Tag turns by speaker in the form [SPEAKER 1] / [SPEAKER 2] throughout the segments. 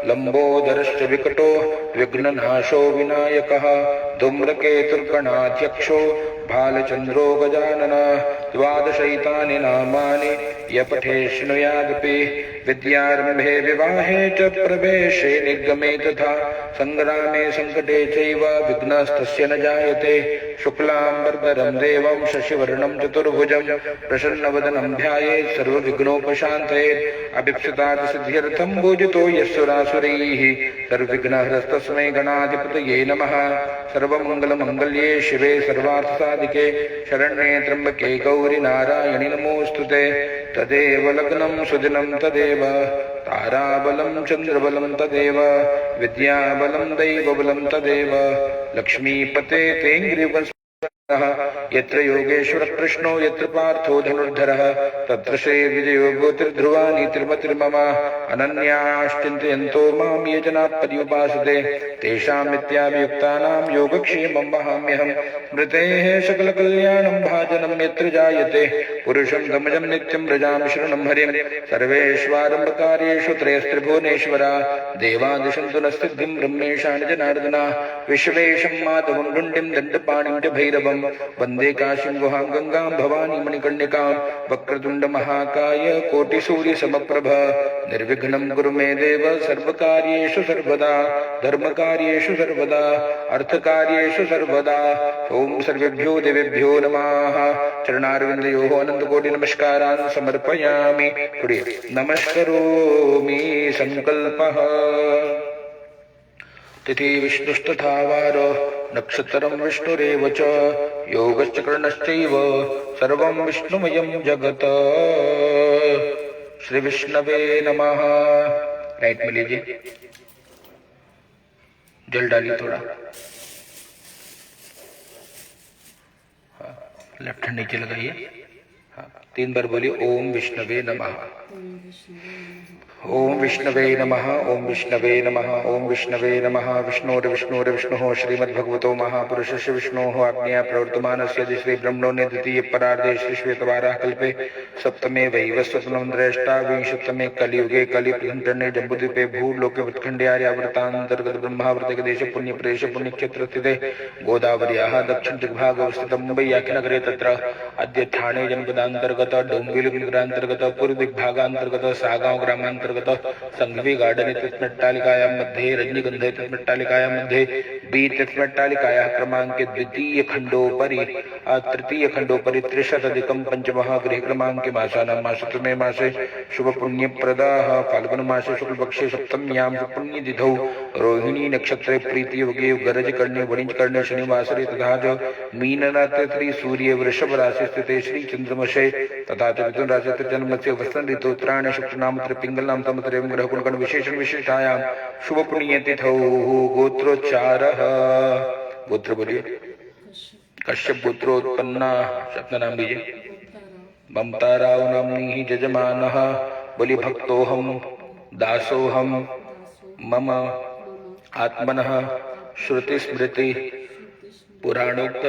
[SPEAKER 1] लंबोदरश्च विकटो विघ्ननाशो विनायकः धूम्रकेतुर्गणाध्यक्षो भालचंद्रो गजाननः द्वादशैतानि नामानि य पठेत् शृणुयादपि विद्यारम्भे विवाहे च प्रवेशे निर्गमे तथा संग्रामे संकटे चैव विघ्नस्तस्य न जायते शुक्लांबरधरं देवं शशिवर्णं चतुर्भुजं प्रसन्नवदनं ध्यायेत् सर्वविघ्नोपशान्तयेत् अभीप्सितात् सिद्ध्यर्थं पूजितो यस्सुरासुरैः सर्वविघ्नहरस्तस्मै गणाधिपतये नमः सर्वमंगलमंगल्ये शिवे सर्वार्थसाधिके शरण्ये त्र्यंबके गौरी नारायणि नमोऽस्तुते तदेव लग्नं सुदिनं तदेव ताराबलं चंद्रबलं तदेव विद्याबलं दैवबलं तदेव लक्ष्मीपते तेऽङ्घ्रिवस् यत्र योगेश्वर कृष्णो यत्र पार्थो धनुर्धरः तत्र श्रीर्विजयो ज्योतिर्ध्रुवा नीतिर्मतिर्मम अनन्याश्चिन्तयन्तो मां ये जनाः पर्युपासते तेषां नित्याभियुक्तानां योगक्षेमं वहाम्यहम् मृतेः सकलकल्याणं भाजनं यत्र जायते पुरुषं दमजं नित्यं व्रजामि शरणं हरिं सर्वेष्वारम्भकार्येषु त्रयस्त्रिभुवनेश्वरा देवादिशन्तु नः सिद्धिं ब्रह्मेशान जनार्दन विश्वेशं माधवं डुण्डिं दण्डपाणिं च भैरवं वंदे काशीं गुहां गंगां भवानी मणिकर्णिकां वक्रतुंड महाकाय कोटिसूर्य समप्रभ निर्विघ्नं कुरु मे देव सर्वकार्येषु सर्वदा धर्मकार्येषु सर्वदा अर्थकार्येषु सर्वदा ओम सर्वेभ्यो देवेभ्यो नमः चरणारविन्दयोः अनन्तकोटि नमस्कारान् समर्पयामि नमस्करोमि संकल्पः तिथि विष्णुस्तथा वारो नक्षत्रं विष्णुरेव च योगश्च करणश्चैव सर्वं विष्णुमयं जगत् श्री विष्णवे नमः। राइट में लीजिए, जल डालिए थोड़ा, हाँ, लेफ्ट हैंड नीचे लगाइए, हाँ, 3 बार बोलिए ओम विष्णवे नमः, ओम विष्णवे नमः, ओम विष्णवे नमः, ओम विष्णवे नमः। विष्णुर्विष्णुर्विष्णुः श्रीमद्भगवतो महापुरुषस्य विष्णोः आज्ञया प्रवर्तमानस्य श्री ब्रह्मणे द्वितीये परार्धे श्री श्वेतवाराह कल्पे सप्तमे वैवस्वतनं द्रष्टाविंशतमे कलियुगे कलिप्रथमचरणे जम्बूद्वीपे भूलोके उत्खण्डे आर्यावर्तान्तर्गत ब्रह्मावर्तिक देश पुण्यप्रेश पुण्यक्षेत्र स्थिते गोदावर्याः दक्षिण दिग्भागे अवस्थितं मुम्बैयाख्यनगरे तत्र अद्य ठाणे जनपदान्तर्गत डोंबिवली नगरान्तर्गत पूर्व दिग्भागान्तर्गत सागांव ग्रामान्तर्गत संघवी गार्डन इत्यस्मट्टालिकायां मध्ये रजनीगन्ध इत्यस्मट्टालिकायां मध्ये बी इत्यस्मट्टालिकायाः क्रमाङ्के द्वितीय खण्डोपरि 300अधिकं पञ्चमः गृहक्रमाङ्के मासानां मासत्रमे मासे शुभपुण्यप्रदाः फाल्गुनमासे शुक्लपक्षे सप्तम्यां पुण्यतिथौ रोहिणी नक्षत्रे प्रीतियोगे गरजकर्णे वणिजकर्णे शनिवासरे तथा च मीनरात्रि सूर्ये वृषभ राशि स्थिते श्रीचन्द्रमसे तथा च मिथुन राशि जन्मस्य वसंत ऋतु उत्तरायण शुक्लनाम पिंगलनाम तमतरेव ग्रहकुलगण विशेषण विशिष्टायां शुभ पुण्यतिथौ गोत्रोच्चारः। गोत्र बोलिए, कश्यप गोत्रोत्पन्ना, अपना नाम लीजिए। ममताराव नाम्नि ही जजमानः, बोलिए भक्तोऽहं दासोऽहं मम आत्मनः श्रुतिस्मृति पुराणोक्त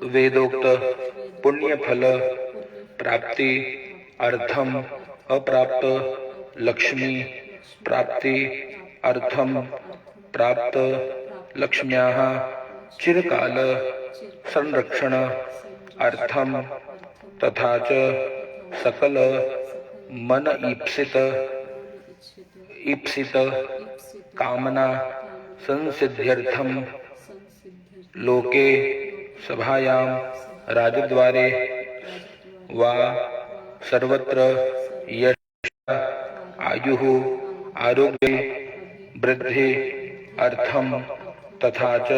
[SPEAKER 1] वेदोक्त पुण्यफल प्राप्ति अर्थम अप्राप्त लक्ष्मी प्राप्ति अर्थम प्राप्त लक्ष्म्याः चिरकाल संरक्षण अर्थम तथा च सकल मन ईप्सित कामना संसिद्ध्यर्थम लोके सभायां राजद्वारे वा सर्वत्र यश आयुः आरोग्ये वृद्धि अर्थम तथा च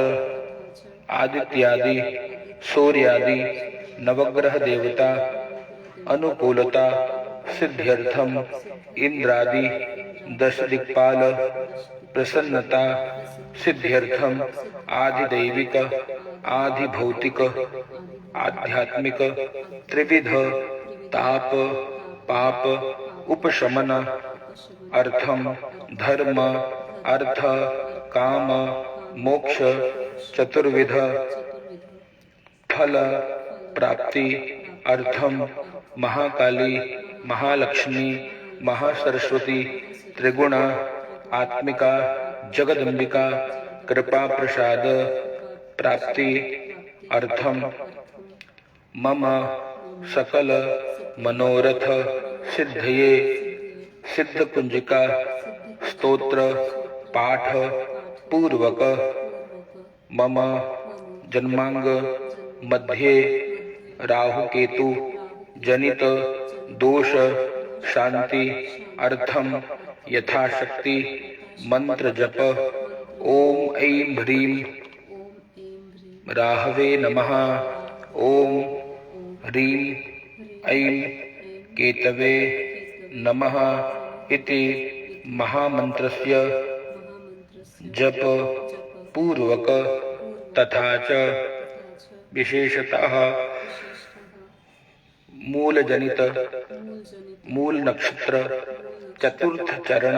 [SPEAKER 1] आदित्यादि सूर्यादि नवग्रह देवता अनुकूलता सिद्ध्यर्थम इंद्रादि 10 दिक्पाल प्रसन्नता सिद्ध्यर्थम आधिदैविक आधिभौतिक आध्यात्मिक त्रिविध ताप पाप उपशमन अर्थम धर्म अर्थ काम मोक्ष चतुर्विध फल प्राप्ति अर्थम महाकाली महालक्ष्मी महासरस्वती त्रिगुण आत्मिका जगदम्बिका कृपा प्रसाद प्राप्ति अर्थम मम सकल मनोरथ सिद्धये सिद्ध कुंजिका स्तोत्र पाठ पूर्वक मम जन्मांग मध्ये राहु केतु जनित दोष शांति अर्थम यथाशक्ति मंत्र जप ओम ऐं ह्रीं राहवे नमः ओम ह्रीं ऐं केतवे नमः इति महामंत्रस्य जप पूर्वक तथा च विशेषतः मूल जनित मूल नक्षत्र चतुर्थ चरण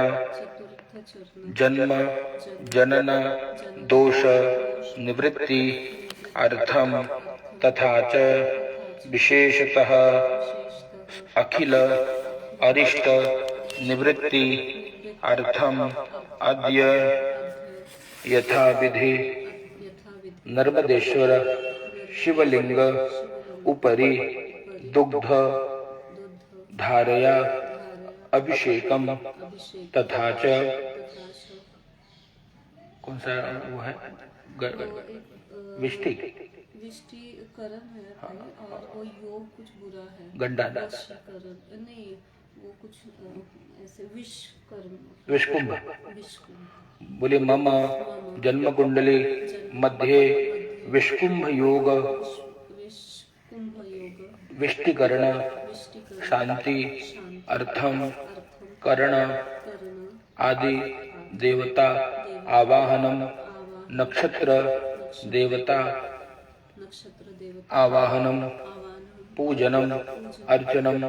[SPEAKER 1] जन्म जनन दोष निवृत्ति अर्थम तथा च विशेषतः अखिल अरिष्ट निवृत्ति अर्थम अद्य यथा विधि नर्मदेश्वर शिवलिंग उपरि दुग्ध धारया अभिषेकम तथा च कौन सा वो है
[SPEAKER 2] विष्टिकरण है और वो योग कुछ बुरा है
[SPEAKER 1] गंडाना
[SPEAKER 2] नहीं वो कुछ ऐसे विषकर्म
[SPEAKER 1] विषकुंभ बोले मम जन्म कुंडली मध्य विषकुंभ योग विष्टिकरण शांति अर्थम कर्ण आदि देवता आवाहनम नक्षत्र देवता आवाहनम पूजनम अर्चनम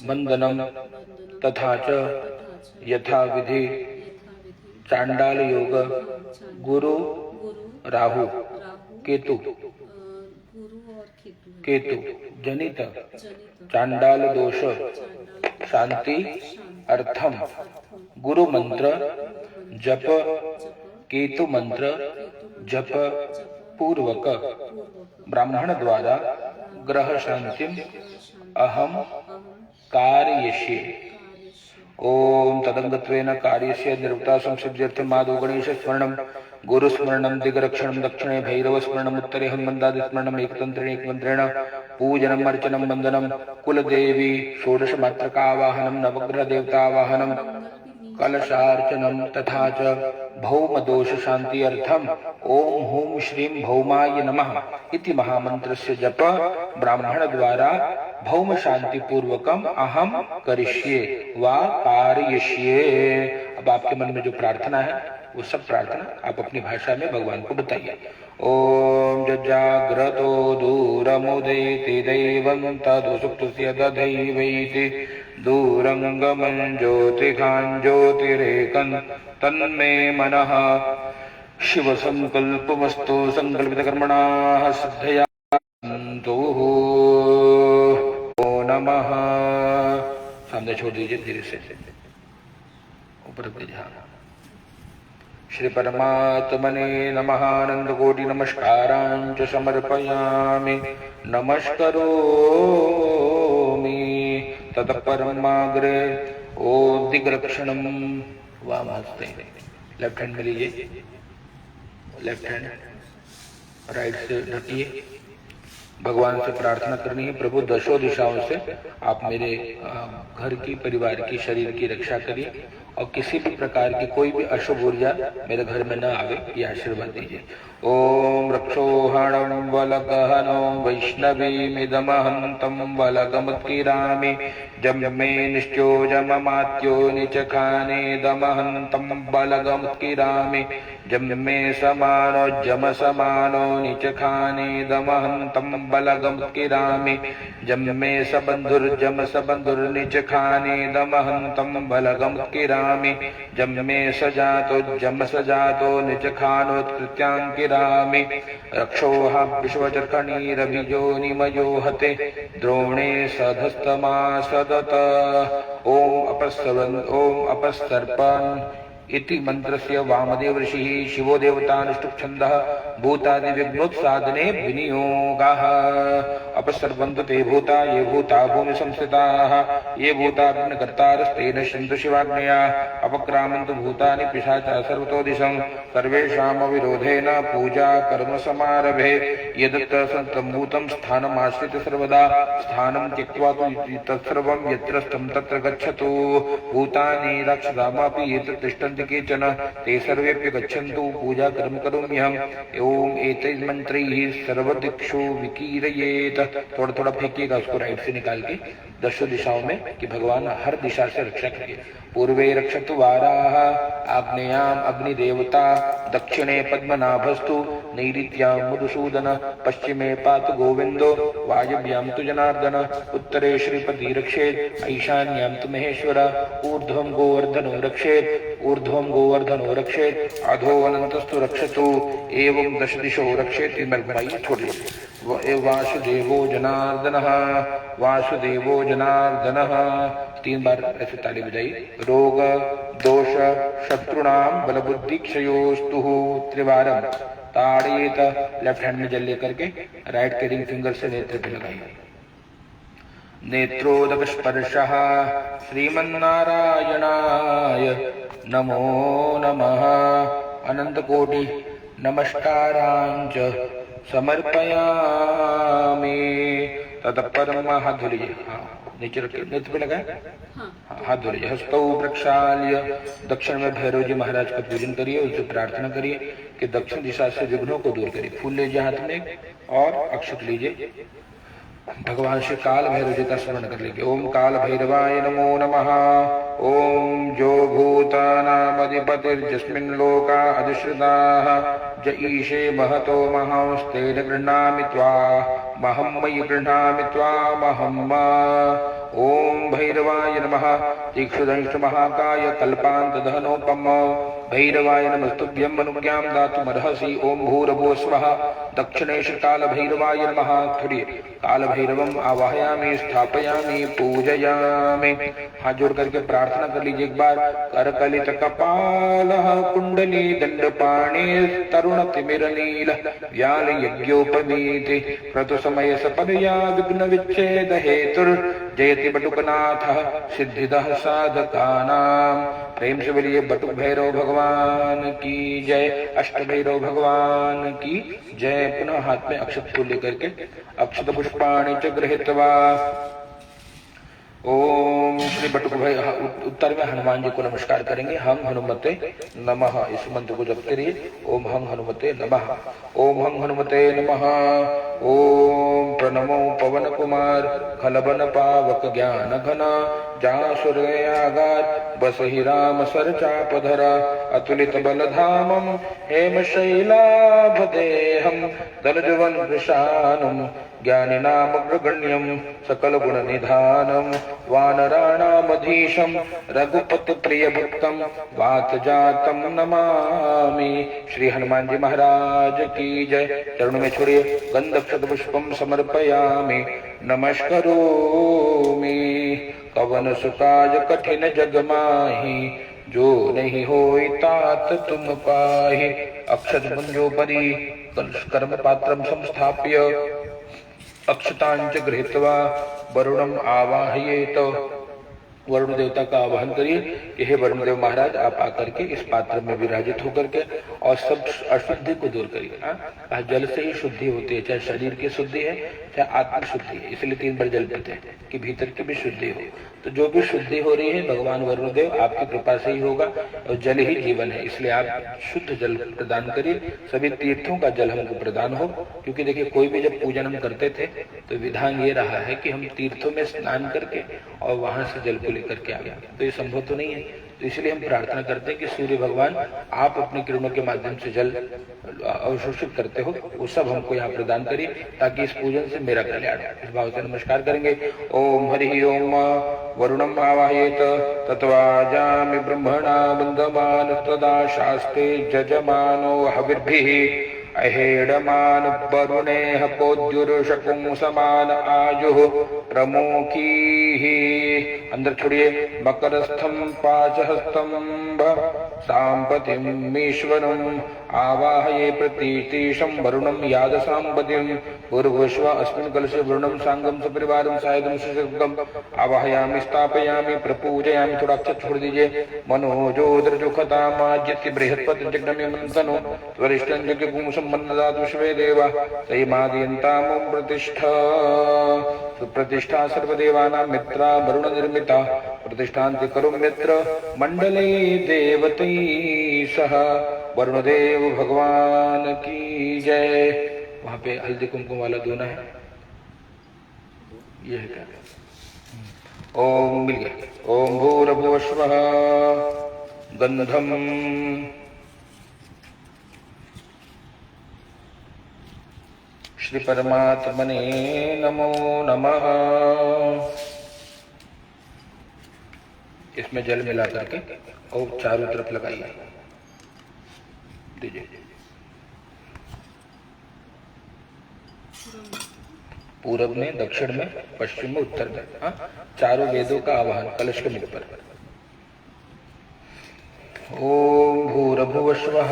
[SPEAKER 1] वंदनम तथा च यथा विधि चांडाल योग गुरु राहु केतु जनित चांडाल दोष शांति अर्थम गुरु मंत्र जप केतु मंत्र जप पूर्वक ब्राह्मण द्वारा ग्रह शांति अहम कारयिष्ये ओम तदंगत्वेन कार्यस्य निर्वृता संसिद्ध्यर्थम माधव गणेश स्मरणम गुरु स्मरणम दिग्रक्षणम दक्षिणे भैरव स्मरणम उत्तरे हनुमंदादि स्मरणम एकतंत्रेण एकमंत्रेण पूजनम अर्चनम वंदनम कुलदेवी षोडश मात्रका आवाहनम नवग्रह देवता आवाहनम कलशार्चनम तथा च भौम दोष शांति अर्थम ओम हूं श्रीं भौमाय नमः इति महामंत्रस्य जप ब्राह्मण द्वारा भौम शांति पूर्वकम अहम करिष्ये वा कारयिष्ये। अब आपके मन में जो प्रार्थना है वो सब प्रार्थना आप अपनी भाषा में भगवान को बताइए। ओम जजाग्रतो दूरमुदेति दैवं तदुसुप्तस्य दधैवैति दूरंगमं ज्योतिखां ज्योतिरेकं तन्मे मनः शिव संकल्पमस्तु संकल्पितकर्मणाः सिद्धया सन्तु। ओ नमः सामने छोड़ दीजिए धीरे से ऊपर ध्यान। श्री परमात्मने नमः आनंद कोटि नमस्कारांच समर्पयामि नमस्करोमि ततः परमाग्रे ओ दिग्रक्षणम वाम हस्ते लेफ्ट हैंड में लीजिए लेफ्ट हैंड राइट से ढकिए। भगवान से प्रार्थना करनी है प्रभु दशों दिशाओं से आप मेरे घर की परिवार की शरीर की रक्षा करिए और किसी भी प्रकार की कोई भी अशुभ ऊर्जा मेरे घर में न आवे ये आशीर्वाद दीजिए। ओम रक्षोहणं वलगहनो वैष्णवीमिदमहन्तं वलगमुत्किरामि जम्मे निश्चोजममात्यो निचखाने दमहन्तं वलगमुत्किरामि जम्मे समानो जम समानो निचखाने दमहन्तं वलगमुत्किरामि जम्मे सबन्धुर्जम सबन्धुर्निचखाने दमहन्तं वलगमुत्किरामि जम्मे सजातो जम सजातो निचखानोत्कृत्याङ्किरामि रक्षोह विश्वचर्कणीरभिजोनिमयो हते द्रोणे सधस्तमा सदत ओम अपस्तर्पन् इति मंत्रस्य वामदेव ऋषिः शिवो देवतानुष्टुप्छन्दः भूतादि विघ्नोत्सादने विनियोगः। अपसर्वन्तु ते भूता ये भूता भूमि संस्थिताः ये भूता विघ्नकर्तारस्ते नश्यन्तु शिवाज्ञया। अपक्रामन्तु भूतानि पिशाचा सर्वतो दिशं सर्वेषामविरोधेन पूजा कर्म समारभे। यदत्र संतम्भूतं स्थानमाश्रित्य सर्वदा स्थानं त्यक्त्वा तु तत्सर्वं यत्र स्तं तत्र गच्छतु। भूतानि राक्षसामपि एतत् तिष्ठन्ति केचन ते सर्वेऽपि गच्छन्तु पूजा कर्म करोम्यहम्। ओम एतैः मंत्रैः सर्वदिक्षु विकीरयेत। थोड़ा थोड़ा फेंकिएगा उसको राइट से निकाल के दशों दिशाओं में कि भगवान हर दिशा से रक्षा करिए। पूर्वे रक्षतु वाराः आग्नेयाम् अग्निदेवता दक्षिणे पद्मनाभस्तु नैऋत्यां मधुसूदन पश्चिमे पातु गोविंदो वायव्यां तु जनार्दन उत्तरे श्रीपति रक्षेत् ईशान्यां तु महेश्वर ऊर्ध्वं गोवर्धनो रक्षेत् अधो अनन्तस्तु रक्षतु एवं दश दिशो रक्षेत्। छोड़िए वासुदेवो जनार्दनः 3 बार ऐसे ताली बजाई। रोग दोष शत्रुणां बलबुद्धि क्षयोस्तुः त्रिवारम ताड़येत। लेफ्ट हैंड में जल लेकर के राइट के रिंग फिंगर से नेत्र पे लगाइए। नेत्रोदक स्पर्शः श्रीमन्नारायणाय नमो नमः। अनंत कोटि नमस्कारांच समर्पयामि। ततः परम हाथ धो लीजिए। नीचे रखिए, नेत्र पे लगाए, हाथ धो लीजिए। हस्तौ प्रक्षाल्य दक्षिण में भैरव जी महाराज का पूजन करिए, उनसे प्रार्थना करिए कि दक्षिण दिशा से विघ्नों को दूर करिए। फूल लीजिए हाथ में और अक्षत लीजिए। भगवान श्री काल भैरव जी का स्मरण कर लीजिए। ओम काल भैरवाय नमो नमः। ओम जो भूतानामधिपतिर्यस्मिन् लोका अधिश्रिताः ज ईशे महतो महांस्तेन गृह्णामि त्वा महं मयि गृह्णामि त्वामहम्। ओम भैरवाय नमः। तीक्ष्णदंष्ट महाकाय कल्पान्तदहनोपम भैरवाय नमस्तुभ्यं अनुज्ञां दातुमर्हसि। ओम भूर्भुवः स्वः। दक्षिणेश काल भैरवाय नमः। थोड़िए काल भैरवम आवाहयामि स्थापयामि पूजयामि। हाथ जोड़ करके प्रार्थना कर लीजिए एक बार। करकलित कपालः कुंडली दंडपाणि तरुण तिमिर नील व्याल यज्ञोपवीति क्रतु समय सपदया विघ्न विच्छेद हेतुर जयति बटुकनाथः सिद्धिदः साधकानां। प्रेम से बोलिए बटुक भैरव भगवान की जय, अष्ट भैरव भगवान की जय। पुनः हाथ में अक्षत फूल लेकर के अक्षत पुष्पाणि च गृहीत्वा ओम श्री बटुक भाई उत्तर में हनुमान जी को नमस्कार करेंगे। हम हनुमते नमः इस मंत्र को जपते रहिए। ओम हम हनुमते नमः। ओम हम हनुमते नमः। ओम प्रणमो पवन कुमार खलबन पावक ज्ञान घन जासुरयागार बसहि राम सर चापधर अतुलित बलधामम हेम शैलाभदेहम दलजवन वृषानम ज्ञानिनामग्रगण्यं सकल गुण निधानम वानराणामधीशं रघुपति प्रिय भक्तम वात जातम नमामि। श्री हनुमान जी महाराज की जय। चरणों में छोड़िए गंधक्षत पुष्पम समर्पयामि नमस्करोमि। कवन सुकाज कठिन जग माहि जो नहीं होई तात तुम पाहि। अक्षत मुंजो परि कर्म पात्रम संस्थाप्य अक्षतांच गृहीत्वा वरुणम आवाहयेत। वरुण देवता का आवाहन करिए कि हे वरुण देव महाराज आप आकर के इस पात्र में विराजित होकर के और सब अशुद्धि को दूर करिए। जल से ही शुद्धि होती है, चाहे शरीर की शुद्धि है चाहे आत्म शुद्धि है। इसलिए 3 बार जल पीते हैं कि भीतर की भी शुद्धि हो। तो जो भी शुद्धि हो रही है भगवान वरुण देव आपकी कृपा से ही होगा और जल ही जीवन है। इसलिए आप शुद्ध जल प्रदान करिए। सभी तीर्थों का जल हमको प्रदान हो। क्योंकि देखिए कोई भी जब पूजन हम करते थे तो विधान ये रहा है कि हम तीर्थों में स्नान करके और वहां से जल को लेकर के आ गया, तो ये संभव तो नहीं है। तो इसलिए हम प्रार्थना करते हैं कि सूर्य भगवान आप अपनी किरणों के माध्यम से जल अवशोषित करते हो, वो सब हमको यहाँ प्रदान करिए ताकि इस पूजन से मेरा कल्याण हो। इस भाव से नमस्कार करेंगे। ओम हरि ओम वरुणम आवाहयेत तत्वाजामि ब्रह्मणा बंधमान तदा शास्ते जजमानो हविर्भिः अहेडमान वरुणेह पोद्युर्षकुं समान आयुः प्रमुखीः अंदर छोड़िए। मकरस्थम पाशहस्तंभ सांपतिमीश्वरम् आवाहये प्रतीतीशं वरुणं यादसाम्पतिं पूर्वश्व अस्मिन् कलशे वरुणं सांगं सपरिवारं सायदं सुषुप्तं आवाहयामि स्थापयामि प्रपूजयामि। थोड़ा अक्षत छोड़ दीजिए। मनोजोद्रजुखतामाज्यति बृहस्पति जग्नमिमन्तनु वरिष्ठं जगपुंसं मन्नदातु विश्वे देवा तैमादयन्तामुं प्रतिष्ठा सुप्रतिष्ठा सर्वदेवानां मित्रा वरुण निर्मिता प्रतिष्ठान्ति करो मित्र मंडले देवती सह वरुणदेव भगवान की जय। वहां पे हल्दी कुमकुम वाला दोना है, ये है क्या? ओम मिल गया। ओम भूर्भुवस्वः गंधम श्री परमात्मने नमो नमः। इसमें जल मिला करके और चारों तरफ लगाइए दीजिए। पूरब में, दक्षिण में, पश्चिम में, उत्तर में। हाँ, चारों वेदों का आवाहन कलश के मुख पर। ओम भूर्भुवस्वः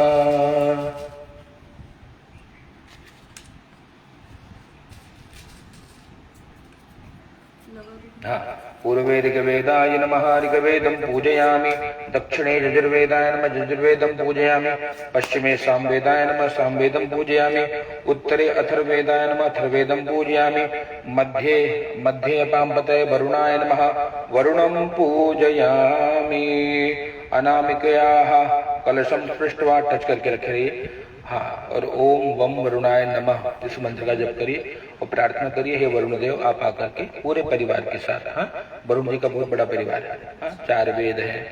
[SPEAKER 1] पूर्वे ऋग्वेदाय नमः ऋग्वेदं पूजयामि। दक्षिणे यजुर्वेदाय नमः यजुर्वेदं पूजयामि। पश्चिमे सामवेदाय नमः सामवेदं पूजयामि। उत्तरे अथर्ववेदाय नमः अथर्ववेदं पूजयामि। मध्ये अपाम्पतये वरुणाय नमः वरुणं पूजयामि। अनामिकयाः कलशं स्पृष्ट्वा टच करके रखे रहिए। हाँ, और ओम वम वरुणाय नमः इस मंत्र का जप करिए और प्रार्थना करिए, हे वरुण देव आप आकर के पूरे परिवार के साथ। हाँ, वरुण जी का बहुत बड़ा परिवार है। हाँ, 4 वेद है,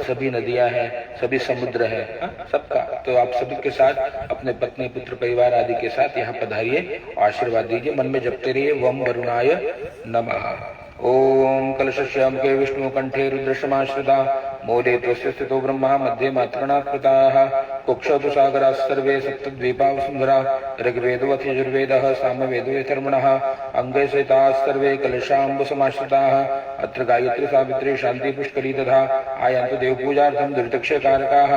[SPEAKER 1] सभी नदियां हैं, सभी समुद्र है। हाँ, सबका तो आप सभी के साथ अपने पत्नी पुत्र परिवार आदि के साथ यहाँ पधारिए, आशीर्वाद दीजिए। मन में जपते रहिए वम वरुणाय नमः। ओम कलशश्याम के विष्णु कंठे रुद्रशमाश्रिता मूले तस्य स्थितो ब्रह्मा मध्ये मात्रणात्मताः कुक्षौ सागराः सर्वे सप्तद्वीपाः सुंदरा ऋग्वेदोऽथ यजुर्वेदः सामवेदो यथर्मणः अंगे सहिताः सर्वे कलशाम्ब समाश्रिताः अत्र गायत्री सावित्री शांति पुष्करी तथा आयान्तु देवपूजार्थं दुरितक्षयकारकाः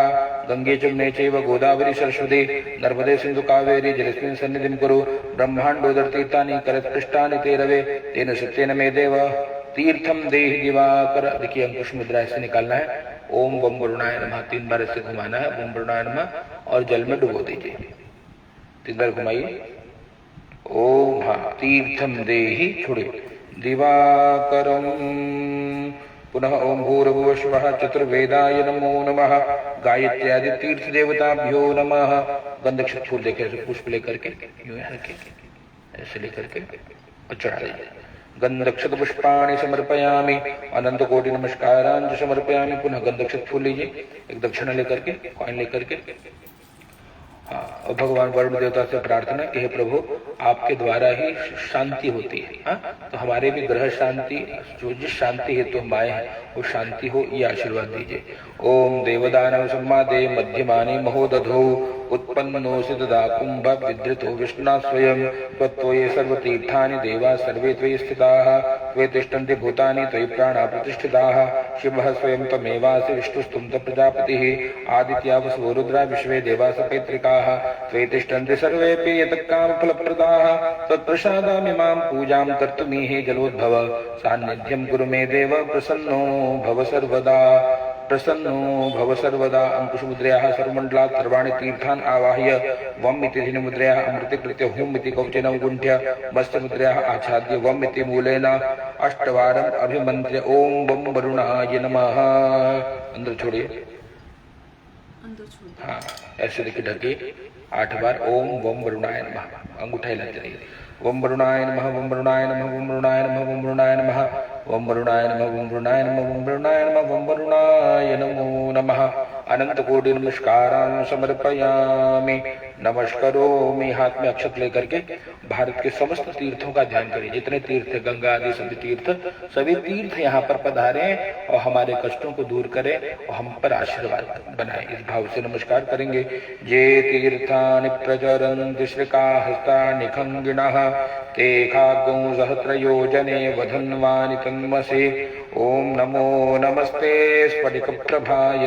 [SPEAKER 1] गंगे जमुने चैव गोदावरी सरस्वती नर्मदे सिन्धु कावेरी जलेस्मिन् सन्निधिं कुरु ब्रह्माण्डोदरतीर्थानि करत्पृष्ठानि ते रवे तेन सत्येन मे देव तीर्थम देहि दिवाकर। देखिए अंकुश मुद्रा ऐसे निकालना है। ओम बम वरुणाय नमः 3 बार ऐसे घुमाना है, बम वरुणाय नमः, और जल में डुबो दीजिए। 3 बार घुमाइए। ओम हाँ तीर्थम देहि छोड़िए दिवाकरम। पुनः ओम भूर्भुवस्वः चतुर्वेदाय नमो नमः गायत्र्यादि तीर्थ देवताभ्यो नमः। गंधक फूल देखे पुष्प लेकर के ऐसे लेकर के और चढ़ा दीजिए। गंधक्षत पुष्पाणि समर्पयामि अनंत कोटि नमस्कारांच समर्पयामि। पुनः गंधक्षत फूल लीजिए, एक दक्षिणा लेकर के, कॉइन लेकर के। हाँ, और भगवान वरुण देवता से प्रार्थना कि हे प्रभु आपके द्वारा ही शांति होती है। हाँ, तो हमारे भी ग्रह शांति, जो जिस शांति हेतु हम आए हैं वो शांति हो, ये आशीर्वाद दीजिए। ओम देवदानव सम्मादे मध्यमाने महोदधो उत्पन्नोऽसि तदा कुंभ विधृतो विष्णुना स्वयं त्वत्त्वये सर्वतीर्थानि देवा सर्वे त्वयि स्थिताः त्वयि तिष्ठन्ति भूतानि त्वयि प्राणा प्रतिष्ठिताः शिवः स्वयं त्वमेवासि विष्णुस्तुं प्रजापतिः आदित्या वसवो रुद्रा विश्वे देवा सपैतृकाः त्वयि तिष्ठन्ति सर्वेऽपि यतः कामफलप्रदाः तत्प्रसादामिमां पूजां कर्तुमीहे जलोद्भव सान्निध्यं कुरु मे देव प्रसन्नो भव सर्वदा प्रसन्नो भव सर्वदा। अंकुश मुद्रयाः सर्वमण्डलात् सर्वाणि तीर्थान् आवाह्य वम् इति धिनुमुद्रयाः अमृतीकृत्य हुम् इति कवचेन गुण्ठ्य मस्तमुद्रयाः आच्छाद्य वम् इति मूलेन 8 वारम् अभिमन्त्र्य ओम वम् वरुणाय नमः। अंदर छोड़िए। हाँ, ऐसे देखिए ढकिए 8 बार ओम वम् वरुणाय नमः। अंगूठा हिलाते रहिए। ओम वरुणाय नमः ओम वरुणाय नमः ओम वरुणाय नमः ओम वरुणाय नमः ओम वरुणाय नमः ओम वरुणाय नमः ओम वरुणाय नमः ओम वरुणाय नमो नमः। अनंत कोटि नमस्कारान् समर्पयामि नमस्करोमि। हाथ में अक्षत लेकर के भारत के समस्त तीर्थों का ध्यान करिए। जितने तीर्थ है, गंगा आदि सभी तीर्थ यहाँ पर पधारे और हमारे कष्टों को दूर करें और हम पर आशीर्वाद बनाए। इस भाव से नमस्कार करेंगे। जे तीर्थानि प्रचरन्ति श्रीकाहस्तानि खंगिणः ते खागौ सहस्रयोजने वधन्वानि तन्मसे ओम नमो नमस्ते स्फटिकप्रभाय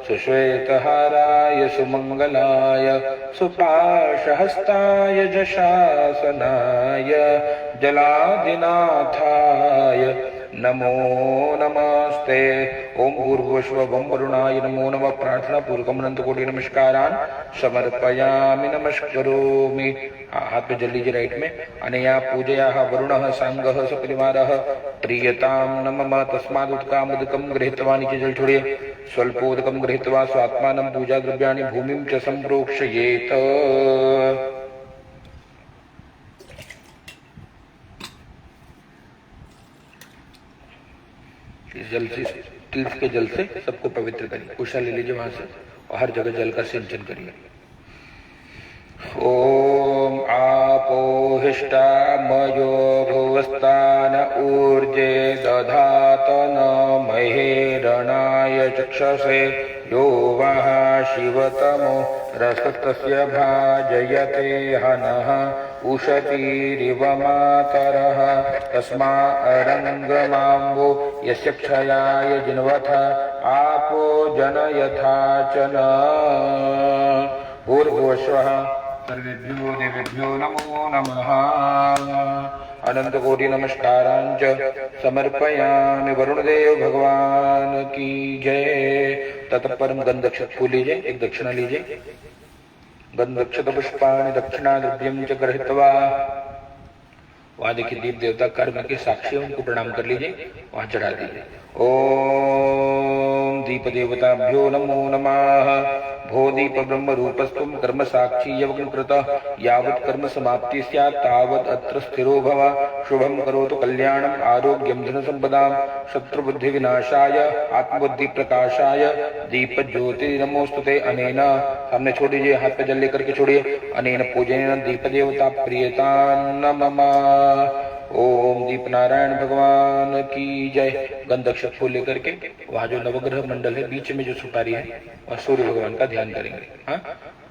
[SPEAKER 1] सुश्वेतहाराय सुमंगलाय सुपाशहस्ताय जशासनाय जलादिनाथाय नमो नमस्ते। ओम भूर्भुवस्सुवः वं वरुणाय नमो नमः। प्रार्थना पूर्वकम् अनंतकोटि नमस्कारान् समर्पयामि नमस्करोमि। हाथ पे जल लीजिए राइट में। अनया पूजया वरुणः सांगः सपरिवारः प्रीयतां न मम तस्मादुत्कामुदकं गृहीत्वा नीचे जल छोड़िए। स्वल्पोदकं गृहीत्वा स्वात्मानं पूजा द्रव्याणि भूमिं च संप्रोक्षयेत। जल से तीर्थ के जल से सबको पवित्र करिए। कुशा ले लीजिए वहां से और हर जगह जल का सिंचन करिए। ओम आपोहिष्टा मयो भुवस्तान ऊर्जे दधात न महेरणाय चक्षसे यो वः शिवतमो रसतस्य भाजयते हनः उशतीरिव मातरः तस्मा अरङ्गमाम्बो यस्य क्षयाय जिन्वथ आपो जनयथा च न। भूर्भुवस्सुवः सर्वेभ्यो देवेभ्यो नमो नमः। अनंत कोटि नमस्कारांच समर्पयामि। वरुणदेव भगवान की जय। तत्परम गंधक्षत फूल लीजिए, एक दक्षिणा लीजिए। गंधक्षत पुष्पाणि दक्षिणा द्रव्यं च गृहीत्वा वहां देखिए दीप देवता कर्म के साक्षी उनको प्रणाम कर लीजिए, वहां चढ़ा दीजिए। ओम दीप देवताभ्यो नमो नमः। भो दीप ब्रह्म रूपस्तुम कर्म साक्षी यवग्न कृतः यावत् कर्म समाप्ति स्यात् तावत् अत्र स्थिरो भव। शुभम करोतु कल्याणम आरोग्यम धन संपदाम शत्रुबुद्धि विनाशाय आत्मबुद्धि प्रकाशाय दीप ज्योति नमोस्तुते। अनेन सामने छोड़ दीजिए, हाथ पे जल लेकर के छोड़िए। अनेन पूजनेन दीप देवता प्रियता मम। ओम दीप नारायण भगवान की जय। गंधक्षत फूल लेकर के वहां जो नवग्रह मंडल है बीच में जो सुपारी है वह सूर्य भगवान का ध्यान करेंगे। हाँ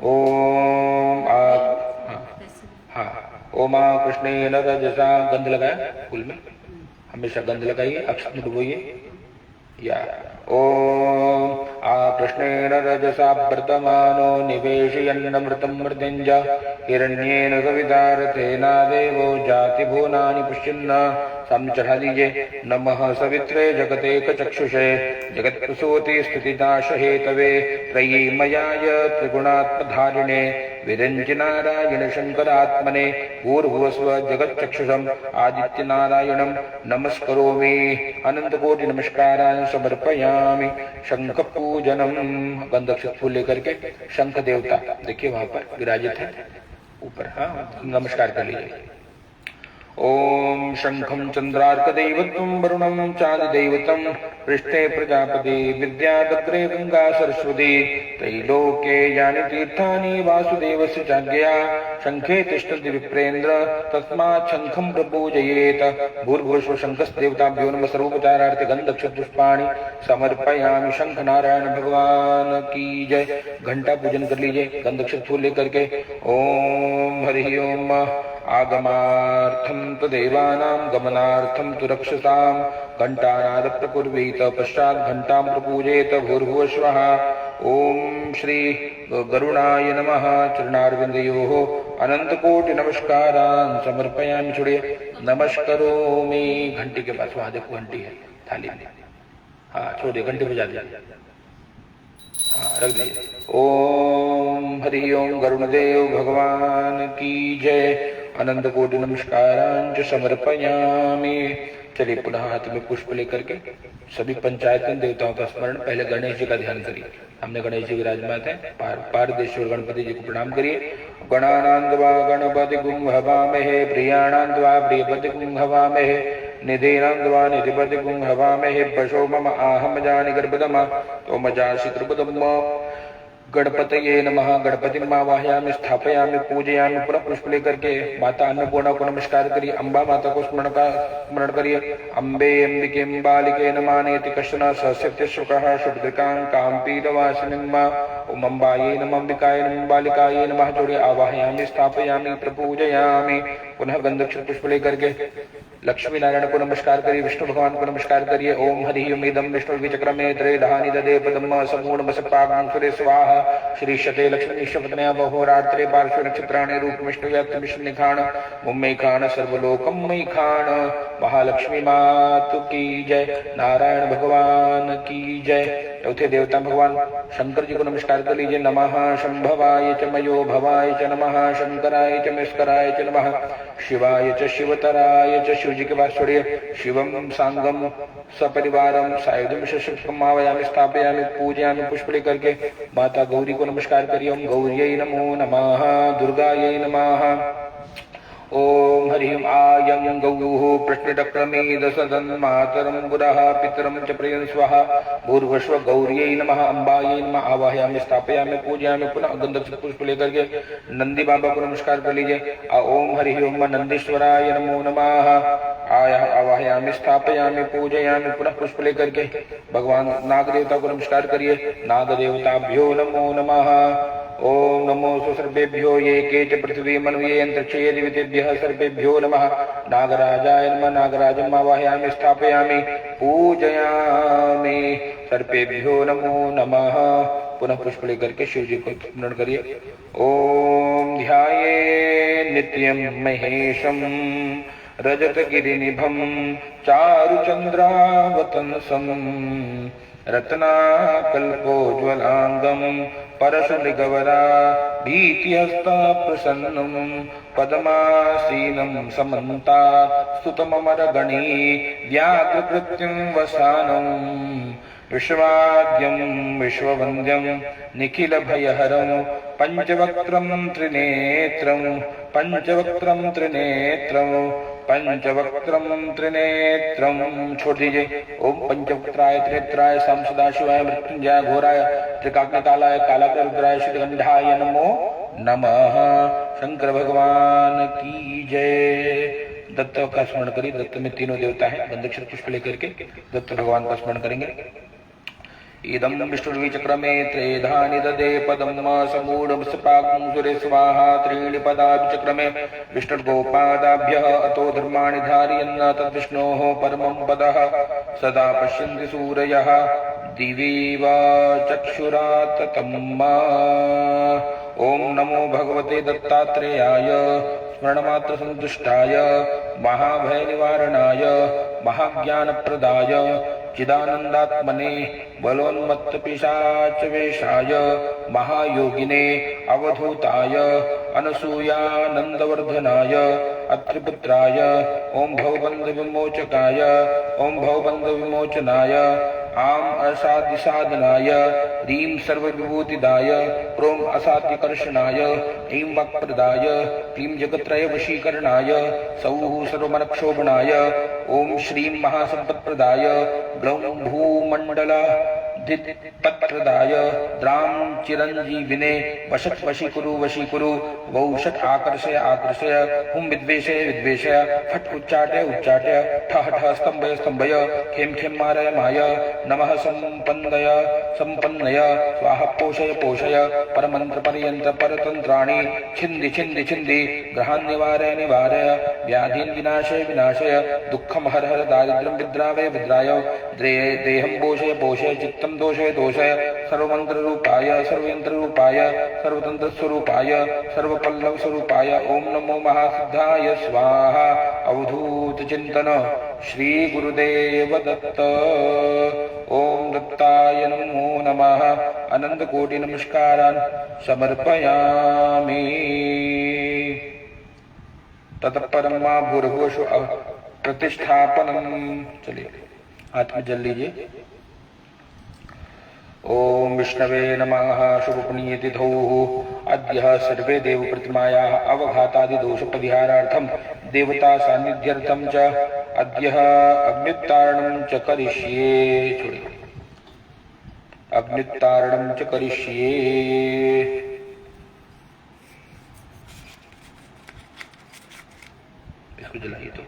[SPEAKER 1] ओम हाँ ओमा कृष्णेन रजसा गंध लगाया फूल में, हमेशा गंध लगाइए, अक्षत में डुबोइए। या ओम कृष्णेन रजसा वर्तमानो निवेशयन्नमृतं मृत्यंज हिरण्येन सवितारथेना देवो जाति भुवनानि पुष्यन्न। सामने चढ़ा दीजिए। नमः सवित्रे जगतेक चक्षुषे जगत्प्रसूति स्थितिनाश हेतवे त्रयीमयाय त्रिगुणात्मधारिणे विरंजि नारायण शंकरात्मने भूर्भुवस्व जगच्चक्षुषम् आदित्य नारायणं नमस्करोमि। अनंत कोटि नमस्कारान् समर्पयामि। शंख पूजनम। गंधक्षत फूल लेकर के शंख देवता देखिए वहां पर विराजित है ऊपर। हाँ नमस्कार कर लीजिए। ओम शंखम चंद्रार्कदैवत्वं वरुणं चादिदैवतं पृष्ठे प्रजापति विद्यादग्रे गंगा सरस्वती त्रैलोक्ये यानि तीर्थानि वासुदेवस्य चाज्ञया शंखे तिष्ठति विप्रेन्द्र तस्मात् शंखं प्रपूजयेत। भूर्भुवस्सुवः शंखस्देवताभ्यो नमः। सर्वोपचारार्थे गंधक्षत पुष्पाणि समर्पयामि। शंख नारायण भगवान की जय। घंटा पूजन कर लीजिए गंधक्षत फूल लेकर के। ओम हरि ओम आगमार्थं तु देवानां गमनार्थं तु रक्षसां घंटानाद प्रकुर्वीत पश्चात् घंटां प्रपूजेत। भूर्भुवस्सुवः। ओम श्री गरुणाय नमः। चरणारविंदयोः अनंत कोटि नमस्कारान् समर्पयामि। छोड़िए नमस्करोमि। घंटी के पास वहां देखो घंटी है थाली में। हाँ छोड़िए घंटी बजा दीजिए। हाँ रख दीजिए। ओम हरि ओम गरुणदेव भगवान की जय। अनंत कोटि नमस्कारांच समर्पयामि। चलिए पुनः हाथ में पुष्प लेकर के सभी पंचायत देवताओं का स्मरण। पहले गणेश जी का ध्यान करिए। हमने गणेश जी विराजमान है। पारदेश्वर गणपति जी को प्रणाम करिए। गणानान्त्वा गणपति गुं हवामहे प्रियाणान्त्वा प्रियपति गुं हवामहे निधीनान्त्वा निधिपति गुं हवामहे वशो मम आहम जानि गर्भदम तोमजासि त्रिपदम। गणपतये नमः। गणपतिं आवाहयामि स्थापयामि पूजयामि। पुनः पुष्प लेकर के माता अन्नपूर्णा को नमस्कार करिए। अम्बा माता को स्मरण करिए। अम्बे अम्बिके बालिके नमानेति कश्चन सस्यत्य शुकः शुभदृकां काम्पीडवासिनीं। ओम अम्बायै नमः अम्बिकायै नमः बालिकायै नमः। जोड़े आवाहयामि स्थापयामि प्रपूजयामि। पुनः गंधक्षत पुष्प लेकर के लक्ष्मी नारायण को नमस्कार करिए, विष्णु भगवान को नमस्कार करिए। ओम हरि ओम इदं विष्णु विचक्रमे त्रेधानि ददे पदम समूढ़ सपागं सुरे स्वाहा श्री शते लक्ष्मी शपथनया बहुरात्रे पार्श्व नक्षत्राणि रूप विष्णु व्याप्त विष्णु निखाण मुम्मई खान सर्वलोकम मई खान। महालक्ष्मी मातु की जय, नारायण भगवान की जय। चौथे देवता भगवान शंकर जी को नमस्कार कर लीजिए। नमः शंभवाय च मयो भवाय च नमः शंकराय च मिस्कराय च नमः शिवाय च शिवतराय च। शिव जी के पास छोड़िए। शिवम सांगम सपरिवारम सायुधम शशक्तम आवायामि स्थापयामि पूजयामि पुष्प लेकर के। माता गौरी को नमस्कार करिए। ओम गौर्यै नमो नमः, दुर्गायै नमः। ओम हरिम आयं गौः प्रश्नडक्रमेद सदन मातरं गुरः पितरं च प्रियं स्वः भूर्भुवस्व गौर्यै नमः अम्बायै नमः। आवाहयामि स्थापयामि पूजयामि। पुनः गंधक पुष्प लेकर के नंदी बाबा को नमस्कार कर लीजिए। ओम हरि ओम नंदीश्वराय नमो नमः। आवाहयामि स्थापयामि पूजयामि। पुनः पुष्प लेकर के भगवान नाग देवता को नमस्कार करिए। नाग देवताभ्यो नमो नमः। ओम नमो सर्वेभ्यो ये के च पृथ्वी मन्ये अंतरिक्षे दिवितेभ्यः सर्वेभ्यो नमः। नागराजाय नमः। नागराजम् आवाहयामि स्थापयामि पूजयामि। सर्वेभ्यो नमो नमः। पुनः पुष्प लेकर के शिव जी को स्मरण करिए। ओम ध्याये नित्यं महेशं रजतगिरिनिभं चारुचन्द्रावतंसं रत्नाकल्पोज्ज्वलांगं परशुमृगवरा भीतिहस्ता प्रसन्नं पद्मासीनं समन्तात् स्तुतममरगणी व्याघ्रकृत्यं वसानं विश्वाद्यं विश्ववन्द्यं निखिलभयहरं पंचवक्त्रं त्रिनेत्रं पंचवक्त्रं त्रिनेत्रं पंचवक्त्रं त्रिनेत्रं। छोड़ दीजिए। ओम पंचवक्त्राय त्रिनेत्राय साम सदाशिवाय मृत्युंजय घोराय त्रिकाग्निकालाय कालाग्ररुद्राय श्रीगंधाय नमो नमः। शंकर भगवान की जय। दत्त का स्मरण करिए। दत्त में तीनों देवता हैं। गंधक्षर पुष्प लेकर के दत्त भगवान का स्मरण करेंगे। इदं विष्णुर्विचक्रमे त्रेधानि ददे पदम समूढ़ सपागं सुरे स्वाहा त्रीणि पदाभिचक्रमे विष्णुर्गोपादाभ्यः अतो धर्माणि धारयन् तद्विष्णोः परमं पदः सदा पश्यन्ति सूरयः दिवीव चक्षुराततम्। ओम नमो भगवते दत्तात्रेयाय स्मरणमात्र संतुष्टाय महाभय निवारणाय महाज्ञानप्रदाय चिदानंदात्मने बलोन्मत्तपिशाचवेशाय महायोगिने अवधूताय अनसूयानंदवर्धनाय अत्रिपुत्राय ओम भवबंध विमोचकाय ओम भवबंध विमोचनाय आम असाध्य साधनाय ह्रीं सर्वविभूतिदाय प्रोम असाध्य कर्षणाय ह्रीं वक्प्रदाय क्लीं जगत्रय वशीकरणाय सौः सर्वमनक्षोभणाय ओम श्रीं महासंपत्प्रदाय ग्लौं भूमंडल पत्रदाय द्रां चिरंजीविने वशत् वशीकुरु वौषट आकर्षय आकर्षय हुं विद्वेषय विद्वेषय फट उच्चाटय उच्चाटय ठः ठः स्तंभय स्तंभय खेम खेम मारय माय नमः संपन्नय संपन्नय स्वाहा पोषय पोषय परमंत्र पर्यंत्र परतंत्राणि छिंदि छिंदि छिंदि ग्रहान् निवारय निवारय व्याधीन् विनाशय विनाशय दुःखं हर हर दारिद्र्यं विद्रावय विद्राय देहं पोषय पोषय चित्तं दोषय दोषय सर्वमंत्र रूपाय सर्वयंत्र रूपाय सर्वतंत्र स्वरूपाय सर्वपल्लव स्वरूपाय ओम नमो महासिद्धाय स्वाहा। अवधूत चिंतन श्री गुरुदेव दत्त। ओम दत्ताय नमो नमः। अनंत कोटि नमस्कारान् समर्पयामि। ततः परं मा भूर्भुवः प्रतिष्ठापनम्। चलिए हाथ में जल लीजिए। ओम विष्णवे नमः। शुभ पुण्य तिथौ अद्य सर्वे देव प्रतिमायाः अवघातादि दोष परिहारार्थं देवता सान्निध्यर्थं च अद्य अग्नित्तारणं च करिष्ये। अग्नित्तारणं च करिष्ये। इसको जलाइए तो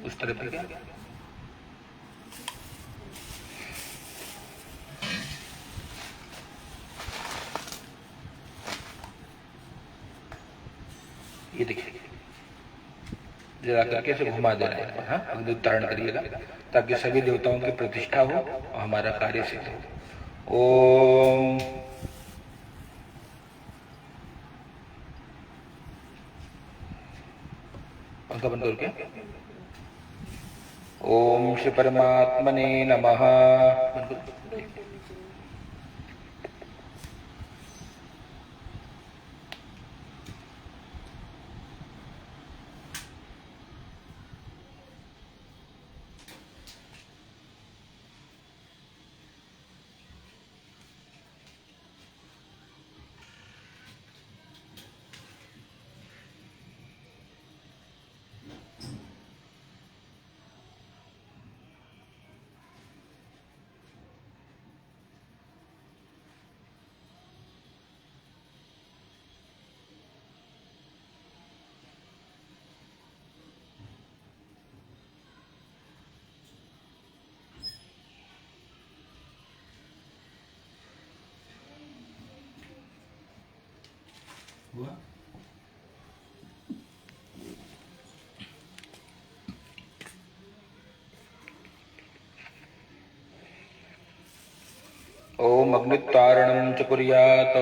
[SPEAKER 1] उस तरफ क्या जला करके इसे घुमा देना है। हाँ, अग्नि उत्तारण करिएगा ताकि सभी देवताओं की प्रतिष्ठा हो और हमारा कार्य सिद्ध हो। ओम पंखा बंद करके ओम श्री परमात्मने नमः। हुआ? ओम अग्नित्वारणं च कुर्यात्।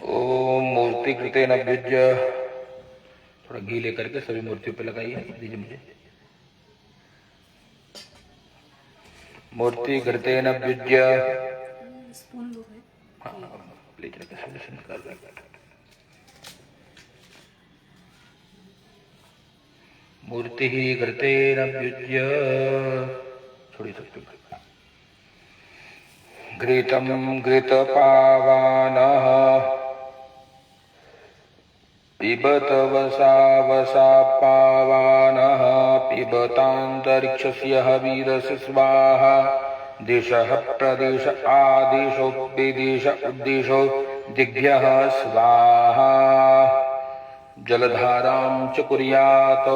[SPEAKER 1] ओम मूर्ति कृतेन अभ्युज्य। थोड़ा घी लेकर के सभी मूर्तियों पे लगाइए, दीजिए मुझे। मूर्ति घृतेन अभ्युज्य।
[SPEAKER 2] स्पून लो है।
[SPEAKER 1] हाँ, ले जाके सॉल्यूशन निकाल रहा। मूर्ति ही घृतेन अभ्युज्य। छोड़ी सकते घृतं घृतपावानः पिबत वसा वसा पावानः पिबतान्तरिक्षस्य हवीरस्य स्वाहा। दिशः प्रदेश आदेशो विदेश उद्देशो दिग्भ्यः स्वाहा। जलधारां च कुर्यात्।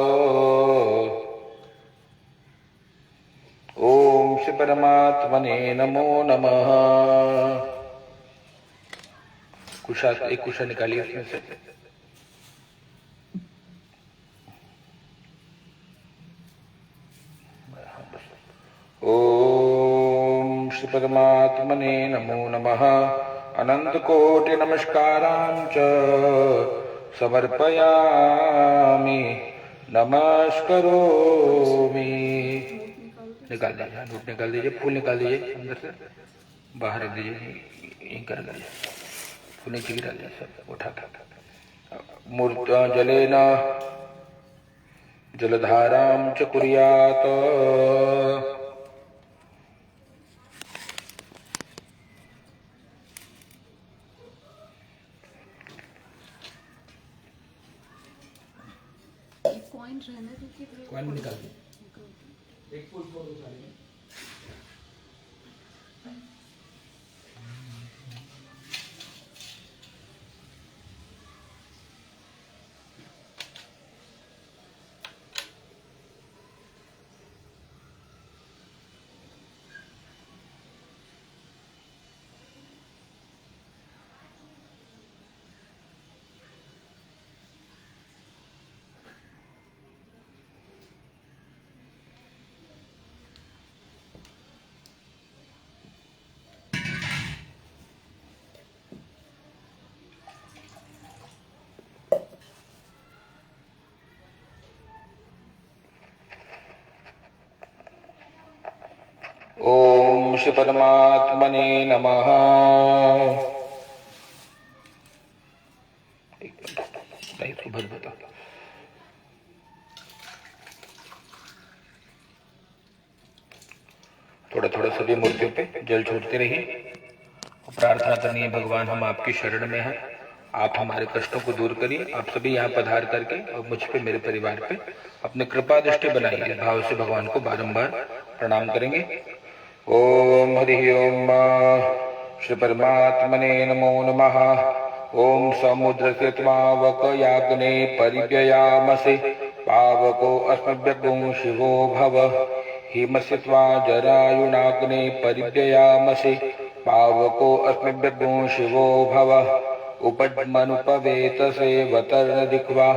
[SPEAKER 1] ओम श्री परमात्मने नमो नमः। कुशा एक कुशा निकालिए उसमें से। ओम श्री परमात्मने नमो नमः। अनंत कोटि नमस्कारां च समर्पयामि नमस्करोमि। निकाल दीजिए, नोट निकाल दीजिए, फूल निकाल दीजिए अंदर से, बाहर रख दीजिए, यहीं कर दीजिए, फूल नीचे गिरा दीजिए, सब उठा के। मूर्त्या जलेन जलधारां च कुर्यात्।
[SPEAKER 2] कॉइन रहने दो कि
[SPEAKER 1] कॉइन निकाल दीजिए, एक फूल फोड़ दो सारे में। ओम श्री परमात्मने नमः। थोड़ा थोड़ा सभी मूर्तियों पे जल छोड़ते रहिए और प्रार्थना करनी है, भगवान हम आपकी शरण में हैं, आप हमारे कष्टों को दूर करिए। आप सभी यहाँ पधार करके और मुझ पे, मेरे परिवार पे अपनी कृपा दृष्टि बनाइए। इस भाव से भगवान को बारंबार प्रणाम करेंगे। ओम हरि ओम श्री परमात्मने नमो नमः। ओम समुद्र से त्वावक याग्ने परिव्ययामसे पावको अस्मभ्यगुं शिवो भव। हिमस्य त्वा जरायुणाग्ने परिव्ययामसि पावको अस्मभ्यर्गो शिवो भव उपज्मनुपवेतसे वतर्णदिक्वा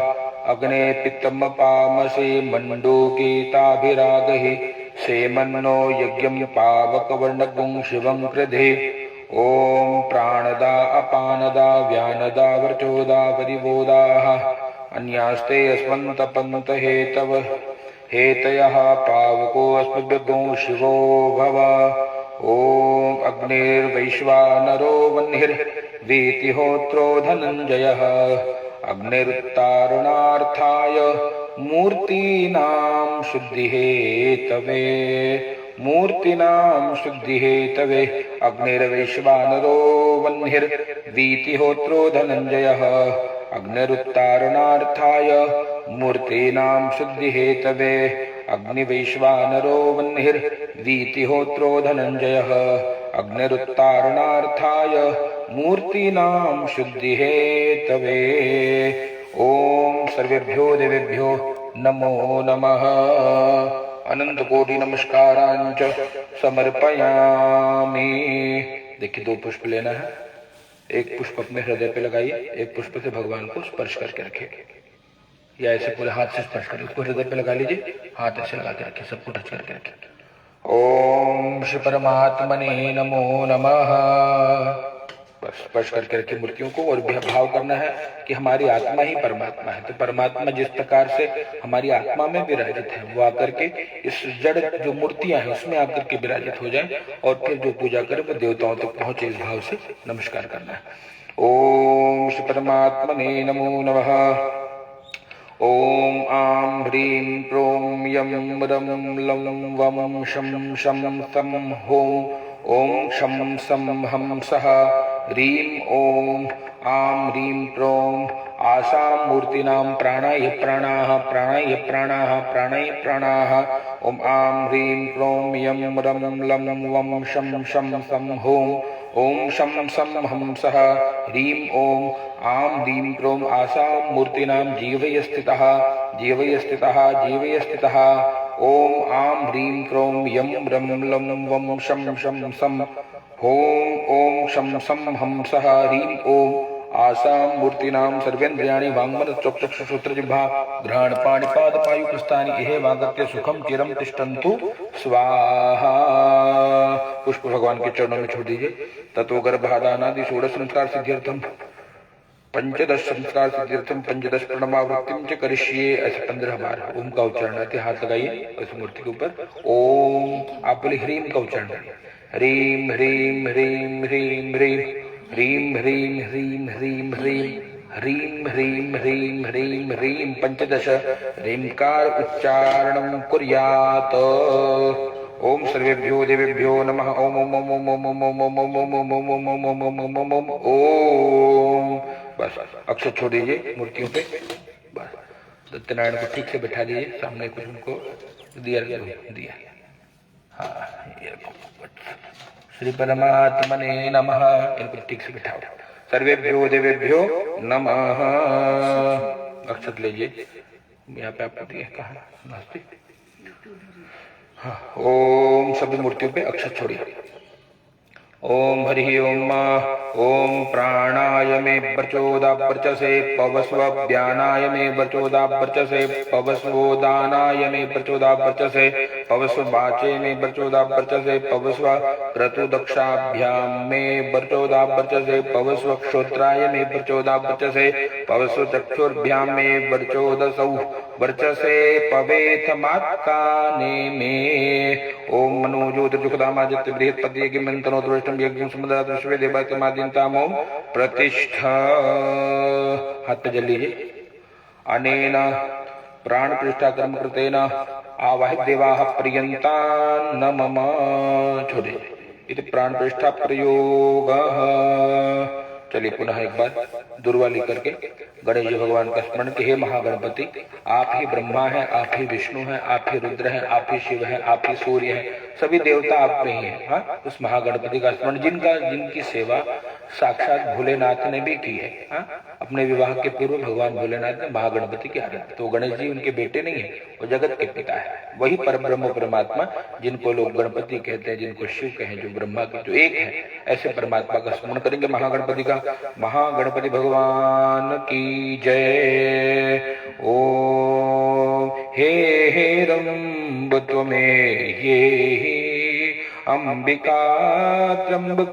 [SPEAKER 1] अग्ने पित्तमपामसि मण्डूकीताभिरागहि सेमन्नो यज्ञं पावकवर्णगुं शिवं कृधे ॐ प्राणदा अपानदा व्यानदा वर्चोदा परिबोधाः अन्यास्ते अस्मन्तपन्त हेतव हेतयः पावको अस्मभ्यर्गो शिवो भव ॐ अग्निर्वैश्वानरो वह्निर्वीतिहोत्रो धनञ्जयः अग्निरुत्तारणार्थाय मूर्तीनां शुद्धिहेतवे मूर्तीनां शुद्धिहेतवे अग्निर्वैश्वानरो वह्निर्वीतिहोत्रो धनञ्जयः अग्निरुत्तारणार्थाय मूर्तीनां शुद्धिहेतवे अग्निवैश्वानरो वह्निर्वीतिहोत्रो धनञ्जयः अग्निरुत्तारणार्थाय मूर्तीनां शुद्धिहेतवे ॐ सर्वेभ्यो देवेभ्यो नमो नमः अनंत कोटि नमस्कारांच समर्पयामि। देखिए 2 पुष्प लेना है, एक पुष्प अपने हृदय पे लगाइए, एक पुष्प से भगवान को स्पर्श करके रखिए या ऐसे पूरे हाथ से स्पर्श करिए। उसको हृदय पे लगा लीजिए, हाथ ऐसे लगा के रखिए, सबको टच करके रखिए। ओम श्री परमात्मने नमो नमः। बस स्पर्श करके रखिए मूर्तियों को और भाव करना है कि हमारी आत्मा ही परमात्मा है। तो परमात्मा जिस प्रकार से हमारी आत्मा में विराजित है वो आकर के इस जड़ जो मूर्तियां हैं उसमें आकर के विराजित हो जाए और फिर जो पूजा करे वो देवताओं तक पहुंचे। इस भाव से नमस्कार करना है। ओम श्री परमात्मने नमो नमः। ओम आं ह्रीं प्रों यं रं लं वं शं शं तं हों ओं शं सं हं सः ह्रीं ओं आं ह्रीं प्रों आसां मूर्तीनां प्राणाय प्राणाः प्राणाय प्राणाः प्राणाय प्राणाः। ओम आं ह्रीं प्रों यं रं लं वं शं शं तं हों ओं शं सं हं सः ह्रीं ओं आं ह्रीं प्रों आसां मूर्तीनां जीवय स्थितः जीवय स्थितः जीवय स्थितः। ओम आं ह्रीं प्रों यं रं लं वं शं शं सं हों ओं शं सं हं सः ह्रीं ओं आसां मूर्तीनां सर्वेन्द्रियाणि वाङ्मनश्चक्षुश्रोत्रजिह्वा घ्राणपाणिपादपायुप्रस्थानि इहे वागत्य सुखं चिरं तिष्ठन्तु स्वाहा। पुष्प भगवान के चरणों में छोड़ दीजिए। ततो गर्भाधानादि 16 संस्कार सिद्ध्यर्थम 15 संस्कार सिद्ध्यर्थम 15 प्रणमावृत्तिं च करिष्ये। ऐसे 15 बार ओम का उच्चारण करके हाथ लगाइए उस मूर्ति के ऊपर। ओम आप बोले ह्रीं का उच्चारण करिए। ह्रीं ह्रीं ह्रीं ह्रीं ह्रीं ह्रीं ह्रीं ह्रीं ह्रीं ह्रीं ह्रीं ह्रीं ह्रीं ह्रीं ह्रीं 15 ह्रींकार उच्चारणं कुर्यात्। ओम सर्वेभ्यो देवेभ्यो नमः। ओम ओम ओम ओम ओम ओम ओम ओम ओम ओम ओम ओम ओम ओम ओम ओम ओम ओम। बस अक्षर छोड़ दीजिए मूर्तियों पे। बस सत्यनारायण को ठीक से बैठा दीजिए। सामने कुछ उनको दिया दिया। हाँ ये श्री परमात्मने नमः। इनको ठीक से बैठाओ। सर्वेभ्यो देवेभ्यो नमः। अक्षर लीजिए। यहाँ पे आपको दिया कहा नास्तिक। हाँ ओम सभी मूर्तियों पे अक्षर छोड़िए। ओम हरि ओम ओम प्राणाय मे प्रचोदा वर्चसे पवस्व व्यानाय मे प्रचोदा वर्चसे पवस्वो दानाय मे प्रचोदा वर्चसे पवस्व वाचे मे प्रचोदा वर्चसे पवस्व क्रतुदक्षाभ्यां मे प्रचोदा वर्चसे पवस्व क्षोत्राय मे प्रचोदा वर्चसे पवस्व चक्षुर्भ्यां मे वर्चोदसौ वर्चसे पवेथमात्काने मे। ओम मनोज्योतिर्जुखदामादित्य बृहत्पति किमन्तनो दृष्टं यज्ञं समुद्रा दृश्वे देवातिमादिन्तामो प्रतिष्ठा। हाथ पे जल लीजिए। अनेन प्राण प्रतिष्ठा कर्म कृतेन आवाहित देवाः प्रियन्तान् न मम। छोड़े इति प्राण प्रतिष्ठा प्रयोगः। चलिए पुनः एक बार दुर्वाली करके गणेश जी भगवान का स्मरण कि हे महागणपति आप ही ब्रह्मा हैं, आप ही विष्णु हैं, आप ही रुद्र हैं, आप ही शिव हैं, आप ही सूर्य हैं, सभी देवता आप में ही हैं। हाँ उस महागणपति का स्मरण जिनकी सेवा साक्षात भोलेनाथ ने भी की है। अपने विवाह के पूर्व भगवान भोलेनाथ ने महागणपति की आराधना, तो गणेश जी उनके बेटे नहीं है, वो जगत के पिता है। वही परब्रह्म परमात्मा जिनको लोग गणपति कहते हैं, जिनको शिव कहें, जो ब्रह्मा के जो एक है, ऐसे परमात्मा का स्मरण करेंगे महागणपति का। महागणपति भगवान की जय। ओम हे रंब त्वमेव ये अंबिका त्र्यंबकात्मज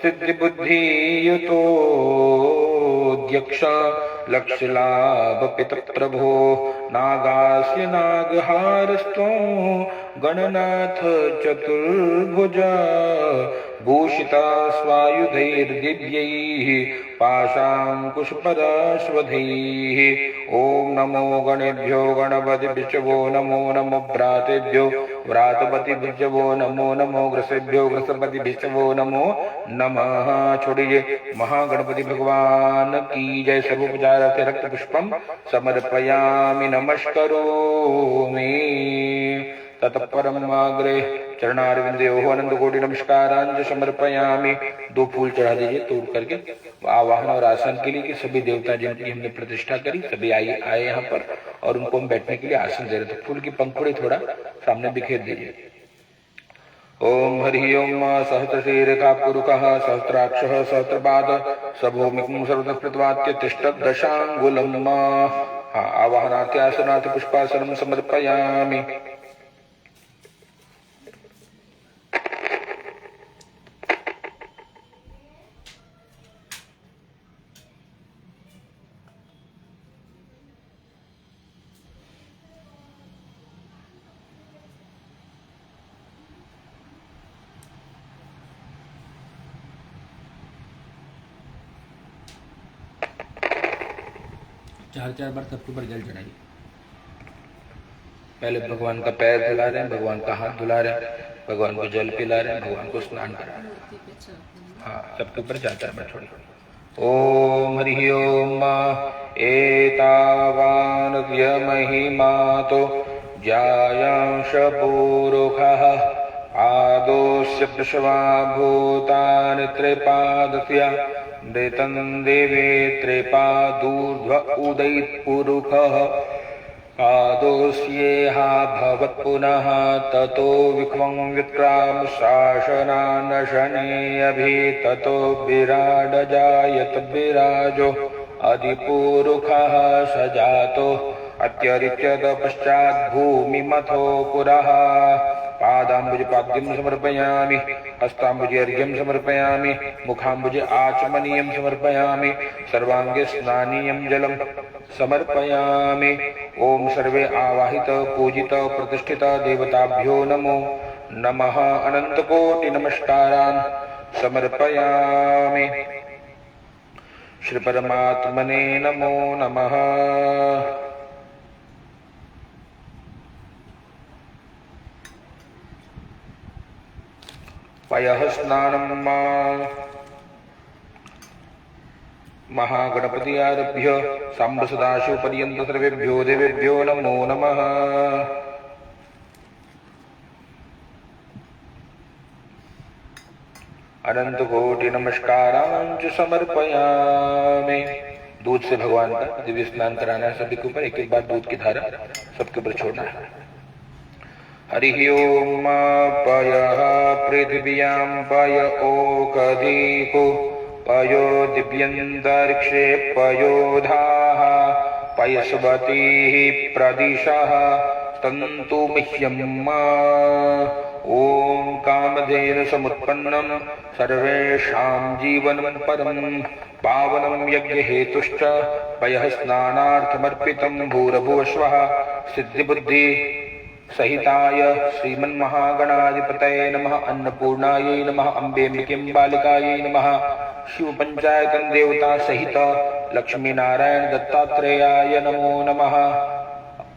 [SPEAKER 1] सिद्धि बुद्धि युतोऽध्यक्ष लक्ष्य लाभ पित प्रभो नागास्य नागहारस्त्वं गणनाथ चतुर्भुज भूषिता स्वायुधैर्दिव्यैः पाशाङ्कुशपराश्वधैः। ओम नमो गणेभ्यो गणपतिभ्यो नमो नमो भ्रातेभ्यो व्रातपतिभ्यो नमो नमो ग्रसेभ्यो ग्रसपतिभ्यो नमो नमः। छोड़िए। महागणपति भगवान की जय। सर्वोपचार से रक्त पुष्पम समर्पयामि नमस्करोमि। ततः परमाग्रे चरणारविंदयोः अनंत कोटि नमस्कारांज समर्पयामि। 2 फूल चढ़ा दीजिए तोड़ करके आवाहन और आसन के लिए कि सभी देवता जिनकी हमने प्रतिष्ठा करी सभी आए यहाँ पर और उनको हम बैठने के लिए आसन दे रहे थे। फूल की पंखुड़ी थोड़ा सामने बिखेर दीजिए। ओम हरि ओम सहस्रशीर्षः पुरुषः सहस्राक्षः सहस्रपाद सभूमिकं सर्वतः तिष्ठत् दशांगुलम्। आवाहनार्थे आसनार्थे पुष्पासनं समर्पयामि। चार बार सबके ऊपर जल चढ़ाइए। पहले भगवान का पैर धुला रहे हैं, भगवान का हाथ धुला रहे हैं, भगवान को जल पिला रहे हैं, भगवान को स्नान करा रहे हैं। हाँ, सबके ऊपर 4 बार छोड़िए। ओम हरि ओम एतावान् महिमातो जायांश पुरुषः आदोस्य प्रसवा भूतानि त्रिपादस्य मृतं देवे त्रिपादूर्ध्व उदयित्पुरुषः आदोष्येहा भवत् पुनः ततो विक्वं विक्राम शासनानशने अभि ततो विराड जायत विराजो अधिपुरुषः सजातो अत्यरिच्यत पश्चात् भूमिमथो पुरः। पादाम्बुज पाद्यं समर्पयामि, हस्ताम्बुजे अर्घ्यं समर्पयामि, मुखाम्बुजे आचमनीयं समर्पयामि, सर्वांगे स्नानीयं जलं समर्पयामि। ओम सर्वे आवाहित पूजित प्रतिष्ठित देवताभ्यो नमो नमः। अनंत कोटि नमस्कारान् समर्पयामि। श्री परमात्मने नमो नमः। पयः स्नानं महागणपति आरभ्य सांब सदाशिव पर्यंत सर्वेभ्यो देवेभ्यो नमो नमः। अनंत कोटि नमस्कारांच समर्पयामि। दूध से भगवान का दिव्य स्नान कराना है सभी के ऊपर। एक बार दूध की धारा सबके ऊपर छोड़ना है। हरि ओम पयः पृथिव्यां पय ओकधीको पयो दिव्यन्तरिक्षे पयोधाः पयस्वतीः प्रदिशः तन्तु मह्यम्। ओम कामधेनु समुत्पन्नं सर्वेषां जीवनं परं पावनं यज्ञहेतुश्च पयः स्नानार्थमर्पितं भूर्भुवस्वः। सिद्धिबुद्धि सहिताय श्रीमन्महागणाधिपतये नमः। अन्नपूर्णायै नमः। अम्बेम्बिके बालिकायै नमः। शिव पंचायतन देवता सहित लक्ष्मी नारायण दत्तात्रेयाय नमो नमः।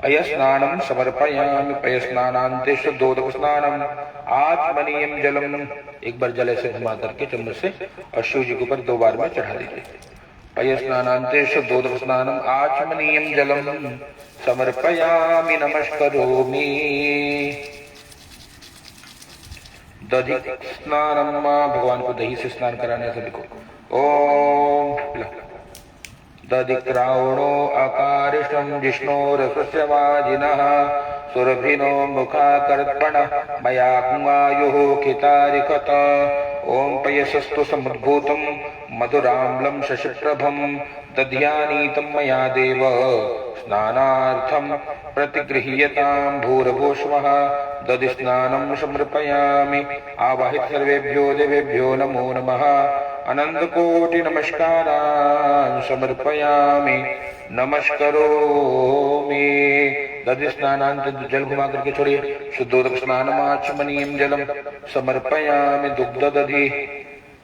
[SPEAKER 1] अयस्नानं समर्पयामि। पयस्नानान्ते शुद्धोदक स्नानम् आचमनीयं जलम्। एक बार जल से घुमा करके चम्मच से और शिव जी के ऊपर 2 बार में चढ़ा दीजिए। पयस्नानान्ते शुद्धोदक स्नानम् आचमनीयं जलम् समर्पयामि नमस्करोमि। दधि स्नानम, भगवान को दही से स्नान कराने सभी को। ओम दधिक्रावणो अकारिष्टं जिष्णोरसस्य वाजिनः सुरभिनो मुखाकर्पण मयाग्मायुः खितारिकत। ओम पयसस्तु समुद्भूतं मधुराम्लं शशिप्रभं दध्यानीतं मया देव स्नानार्थं प्रतिगृह्यतां भूर्भुवः। दधि स्नानं समर्पयामि आवाहित सर्वेभ्यो देवेभ्यो नमो नमः। अनंत कोटि नमस्कारान् समर्पयामि नमस्करोमि। दधि स्नानांत जल घुमा करके छोड़िए। शुद्धोदक स्नानमाचमनीयं जलम समर्पयामि दुग्ध दधि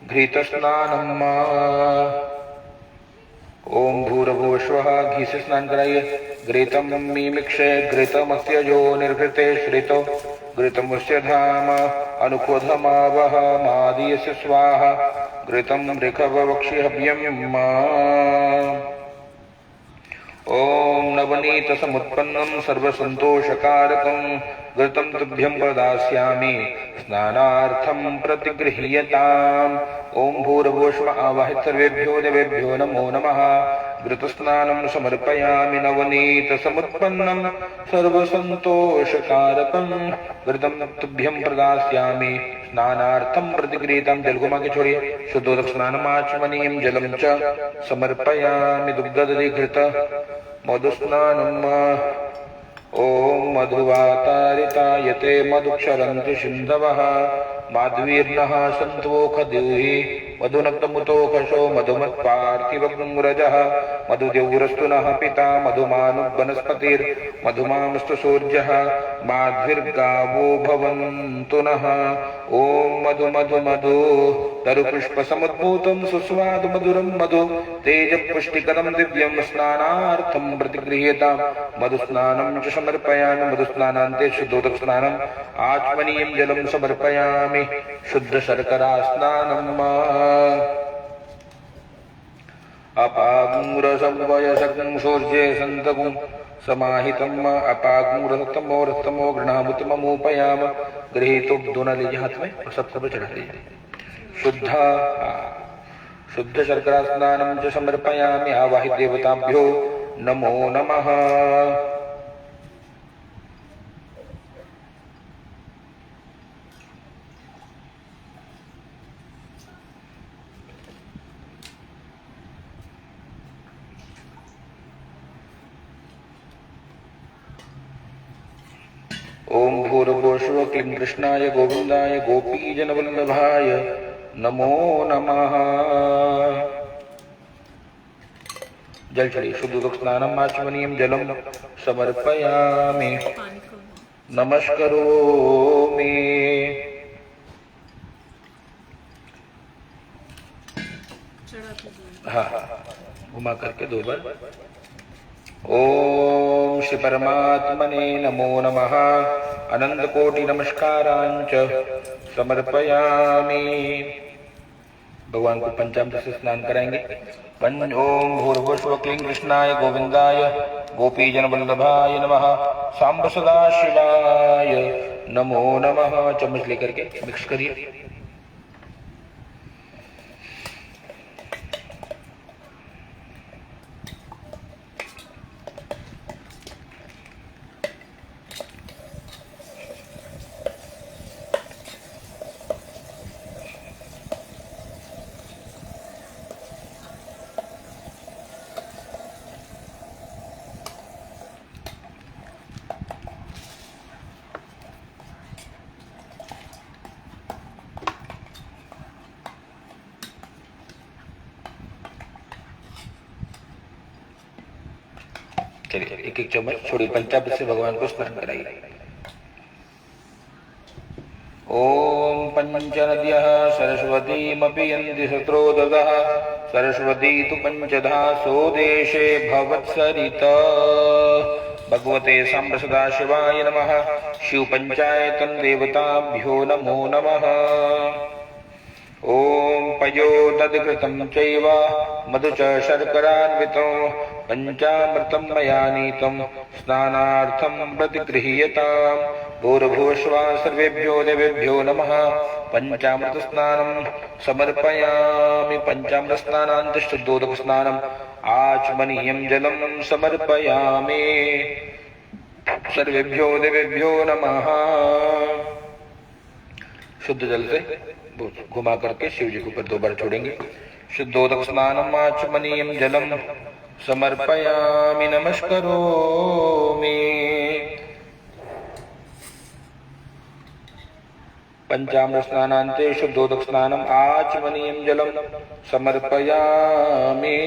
[SPEAKER 1] घृत स्नानम। ओम भूर्भुवस्वः, घी से स्नान कराइए। घृतम मीमिक्षे घृतमस्य जो निर्घृते श्रितो घृतमस्य धाम अनुकोधमावह मादीयस्य स्वाहा घृतं ऋखवक्षिहव्यम्। ओम नवनीत समुत्पन्नं सर्वसंतोषकारकं घृतं तुभ्यं प्रदास्यामि स्नानार्थं प्रतिगृह्यताम्। ओम भूर्भुवस्वः आवाहित सर्वेभ्यो देवेभ्यो नमो नमः। घृतस्नानं समर्पयामि नवनीत समुत्पन्नं सर्वसंतोषकारकं घृतं तुभ्यं प्रदास्यामि स्नानार्थं प्रतिगृहीतं। जल घुमा के छोड़िए। शुद्धोदक स्नानमाचमनीयं जलं च समर्पयामि दुग्धदधि घृत मधुस्नानम्। ओम मधुवातारितायते मधुक्षरन्ति सिन्धवः माध्वीर्नः सन्तोषदिहि मधुनक्तमुतोषो मधुमत्पार्थिवग्रजः मधुदेवरस्तु नः पिता मधुमांस्तु सूर्यः माध्विर्गावो भवन्तु नः। ओम मधु मधु मधु तरुपुष्पसमुद्भूतं सुस्वादु मधुरं मधु तेजपुष्टिकरं दिव्यं स्नानार्थं प्रतिगृह्यताम्। मधुस्नानं च समर्पयामि। मधुस्नानान्ते शुद्धोदक स्नानम् आचमनीयं जलं समर्पयामि। शुद्ध शर्करा स्नानम्। अपागुंरसंवयसकं सूर्ये सन्तकुं समाहितम् अपागुंरसतमो रस्तमो गृणामुतममुपयाम। गृहीतो दोनों लीजिए हाथ में और सब चढ़ा लीजिए। शुद्ध शर्करा स्नानं च समर्पयामि आवाहित देवताभ्यो नमो नमः। ओम भूर्भुवस्वः क्लीं कृष्णाय गोविंदाय गोपीजनवल्लभाय नमो नमः। जल चढ़िए। शुद्धोदक स्नानम् आचमनीयं जलं समर्पयामि नमस्करोमि। हाँ घुमा करके 2 बार। ओम श्री परमात्मने नमो नमः। अनंत कोटि नमस्कारांच समर्पयामि। भगवान को पंचामृत से स्नान कराएंगे। ओम भूर्भुवस्वः क्लीं कृष्णाय गोविंदाय गोपीजन वल्लभाय नमः। सांब सदा शिवाय नमो नमः। चम्मच लेकर के मिक्स करिए। चलिए एक एक चम्मच छोड़ी पंचामृत से भगवान को स्नान कराइए। ओम पंचनद्यः सरस्वतीमपि यन्ति सत्रोदधः सरस्वती तु पंचधा सो देशे भवत्सरिता। भगवते सांब सदाशिवाय नमः। शिव पंचायतन देवताभ्यो नमो नमः। ओम पयो तद्घृतं चैव मधु च शर्करान्वितं पंचामृतं मया नीतं स्नानार्थं प्रतिगृह्यताम्। भूर्भुवस्वः सर्वेभ्यो देवेभ्यो नमः। पंचामृतस्नानं समर्पयामि। पंचामृतस्नानान्त शुद्धोदकस्नानम् आचमनीयं जलं समर्पयामि। सर्वेभ्यो देवेभ्यो नमः। शुद्ध जल से घुमा करके शिव जी के ऊपर 2 बार छोड़ेंगे। शुद्धोदक स्नानम आचमनीयं जलम समर्पयामि नमस्करोमि। पंचामृत स्नानान्ते शुद्धोदक स्नानम आचमनीयं जलम समर्पयामि।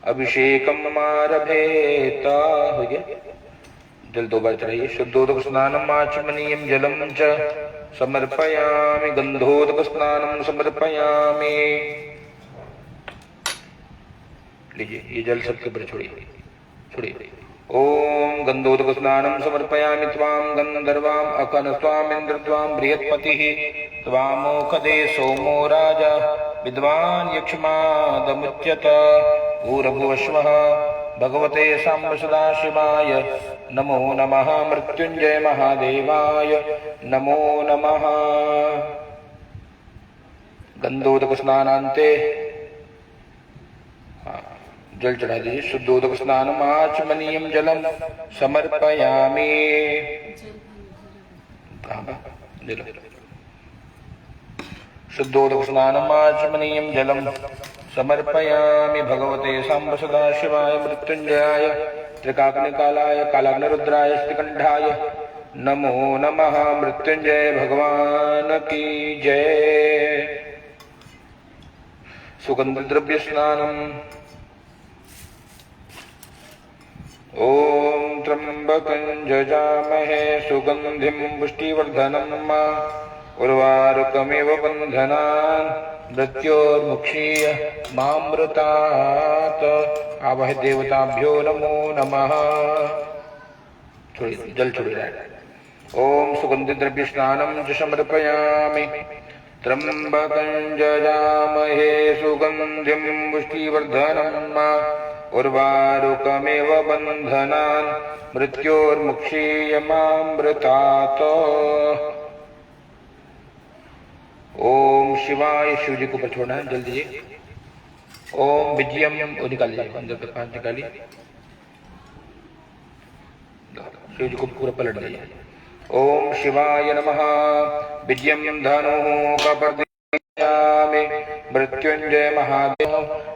[SPEAKER 1] अभिषेकम आरभेत। हो गया, जल 2 बार चढ़ाइए। शुद्धोदक स्नानम आचमनीयं जलम च समर्पयामि। गंधोदक स्नानम समर्पयामि। लीजिए, ये जल सबके ऊपर छोड़िए, छोड़िए। ओम गंधोदक स्नानम समर्पयामि। त्वां गंधर्वां अकन त्वां इंद्र त्वां बृहत्पतिः त्वामोखदे सोमो राजा विद्वान् यक्ष्मादमुच्यत। भूर्भुवस्वः भगवते साम्ब सदाशिवाय नमो नमः। मृत्युंजय महादेवाय नमो नमः। गंधोदक स्नानान्ते जल चढ़ा दीजिए। शुद्धोदक स्नानम आचमनीयं जलम समर्पयामि। शुद्धोदक स्नानम आचमनीयं जलम समर्पयामि। भगवते साम्ब सदाशिवाय मृत्युंजयाय त्रिकाग्निकालाय कालाग्निरुद्राय श्रीकंठाय नमो नमः। मृत्युंजय भगवान की जय। सुगंध द्रव्य स्नानम। ओम त्र्यंबकं जजामहे सुगंधिं पुष्टिवर्धनम् उर्वारुकमिव बन्धनान् मृत्योर्मुक्षीय मामृतात्। आवह देवताभ्यो नमो नमः। छोड़िए, जल छोड़ रहा है। ओम सुगंधि द्रव्य स्नानं च समर्पयामि। त्र्यंबकं जजामहे सुगंधिं पुष्टिवर्धनम् उर्वारुकमिव बन्धनान् मृत्योर्मुक्षीय मामृतात्। ओम शिवाय। शिव जी को ऊपर छोड़ना है, जल्दी जी। ओम विजयम निकालिए, अंदर तक 5 निकालिए। शिव जी को पूरा पलट दीजिए। ओम शिवाय नमः। विजयम धनु कपर्दयामि। मृत्युंजय महादेव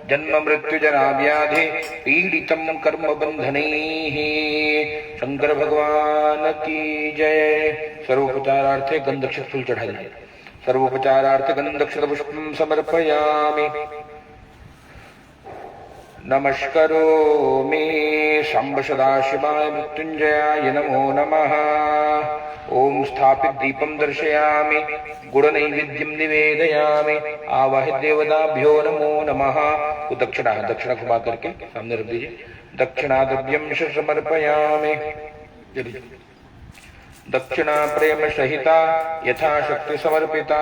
[SPEAKER 1] जन्म मृत्यु जरा व्याधि पीड़ितम कर्म बंधनैः। शंकर भगवान की जय। सर्वोपचारार्थे गंधक्षत फूल चढ़ा दीजिए। सर्वोपचारार्थ गंधक्षत पुष्पं समर्पयामि। नमस्करोमि। शंभ सदाशिवाय मृत्युंजयाय नमो नमः। ओम स्थापित दीपं दर्शयामि। गुड़ नैवेद्यं निवेदयामि। आवाहित देवताभ्यो नमो नमः। दक्षिणा घुमा करके सामने रख दीजिए। दक्षिणा द्रव्यं समर्पयामि। दक्षिणा प्रेम सहिता यथाशक्ति समर्पिता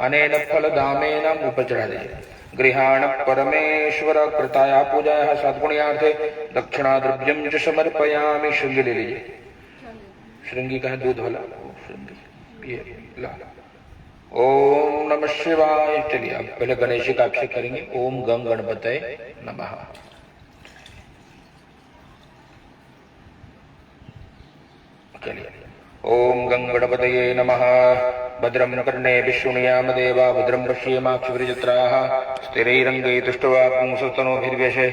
[SPEAKER 1] अनेन फलदामेन ऊपर चढ़ा दीजिए। गृहाण परमेश्वर कृताया पूजाया सद्गुण्यार्थे दक्षिणा द्रव्यं च समर्पयामि। श्रृंगी ले लीजिए। श्रृंगी का है दूध वाला श्रृंगी, ये ला। ओम नमः शिवाय। चलिए अब पहले गणेश जी का अभिषेक करेंगे। ओम गंग गणपतये नमः। चलिए। ओम गंग गणपतये नमः। भद्रं कर्णे विष्णुयाम देवा भद्रं पश्येमाक्षिभिर्जत्राः स्थिरैरङ्गैः तुष्टवापुंसस्तनोभिर्व्यशे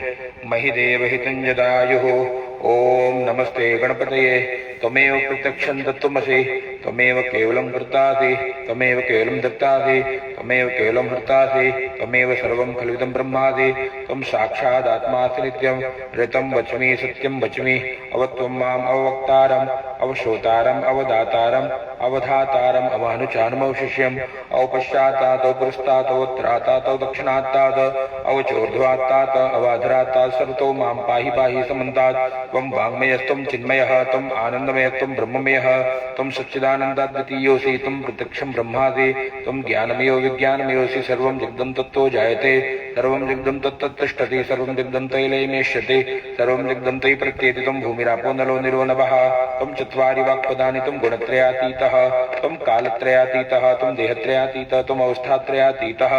[SPEAKER 1] महि देवहितं जदायुः। ओम नमस्ते गणपतये। त्वमेव प्रत्यक्षं तत्त्वमसि। त्वमेव केवलं कर्तासि। त्वमेव केवलं दत्तासि। त्वमेव केवलं हर्तासि। त्वमेव सर्वं खल्विदं ब्रह्मासि। त्वं साक्षादात्मासि नित्यं। ऋतं वच्मि सत्यं वच्मि। अवत्वं माम् अववक्तारम् अवश्रोतारम् अवदातारम् अवधातारम् अवानुचानमवशिष्यम् अवपश्चात्तात् अवपुरस्तात् अवोत्तरात्तात् अवदक्षिणात्तात् अवचोर्ध्वात्तात् अवाधरात्तात् सर्वतो मां पाहि पाहि समन्तात्। त्वं वाङ्मयस्त्वं चिन्मयः त्वम् आनन्द त्वं ब्रह्ममयः त्वं सच्चिदानन्दाद्वितीयोऽसि त्वं प्रत्यक्षं ब्रह्मासि त्वं ज्ञानमयो विज्ञानमयोऽसि सर्वं जगदं तत्तो जायते सर्वं जगदं तत्तत्तिष्ठति सर्वं जगदं तैलैमेष्यते सर्वं जगदं तै प्रत्येति त्वं भूमिरापो नलो निरो नभः त्वं चत्वारि वाक्पदानि त्वं गुणत्रयातीतः त्वं कालत्रयातीतः त्वं देहत्रयातीतः त्वं अवस्थात्रयातीतः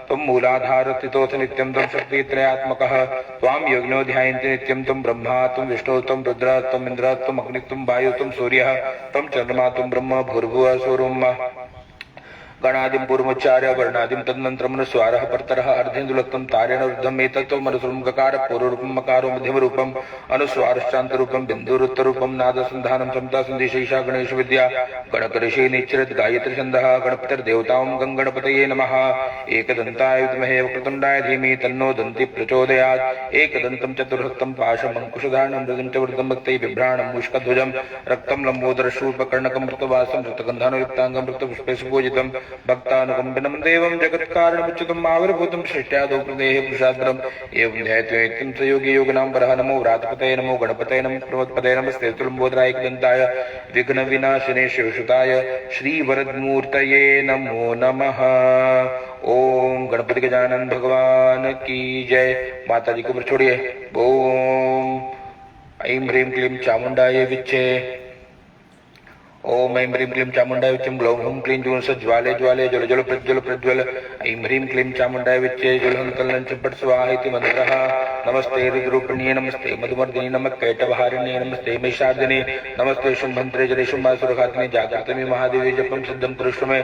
[SPEAKER 1] त्वं मूलाधारस्थितोऽसि नित्यं त्वं शक्तित्रयात्मकः त्वां योगिनो ध्यायन्ति नित्यं त्वं ब्रह्मा त्वं विष्णु त्वं रुद्र त्वं इन्द्र त्वं अग्नि त्वं वायु त्वं सूर्यः त्वं चन्द्रमा त्वं ब्रह्म भूर्भुवः स्वरूपम् गणादिं पूर्वोच्चार्य वर्णादिं तदनन्तरमनुस्वारः परतरः अर्धेन्दुलक्तं तारेण रुद्धम् एतत्त्वम् अनुसृतं गकार पूर्वरूपं मकारो मध्यमरूपम् अनुस्वारश्चान्तरूपं बिन्दुरुत्तरूपं नादसन्धानं समता सन्देशैषा गणेश विद्या गणकरिषे निच्चरत् गायत्री छन्दः गणपतिर्देवतां गणपतये नमः एकदन्ताय विद्महे वक्रतुण्डाय धीमहि तन्नो दन्ति प्रचोदयात् एकदन्तं चतुर्हस्तं पाशमङ्कुशधारणं मृदं च वृद्धं भक्तै बिभ्राणं मुष्कध्वजं रक्तं लम्बोदरशूर्पकर्णकं मृतवासं मृतगन्धानुयुक्ताङ्गं मृतपुष्पे सुपूजितं भक्तानुकम्पिनं देवं जगत्कारणमुच्युतम् आविर्भूतं सृष्ट्यादौ प्रदेहे पुरुषाग्रम् एवं ध्यायत्वेत्यं स योगी योगिनां वरः नमो व्रातपतये नमो गणपतये नमो प्रमोदपतये नमस्ते तुलम्बोदराय एकदन्ताय विघ्नविनाशिने शिवसुताय श्रीवरदमूर्तये नमो नमः। ओम गणपति गजानन भगवान की जय। माता जी को ऊपर छोड़िए। ओम ऐं ह्रीं क्लीं चामुण्डाय विच्चे। ओम ऐं ह्रीं क्लीं चामुण्डाय विच्चं ग्लौं हुं क्लीं जूं ज्वाले ज्वाले ज्वल ज्वल प्रज्वल प्रज्वल ऐं ह्रीं क्लीं चामुण्डाय विच्चे ज्वलनं कलनं च पट् स्वाहा इति मन्त्रः। नमस्ते रुद्ररूपिण्ये नमस्ते मधुमर्दिनी नमः कैटभारिण्ये नमस्ते महिषार्दिने नमस्ते शुम्भन्त्रे जले शुम्भासुरघातिने जागृतमे महादेवी जपं सिद्धं कुरुष्व मे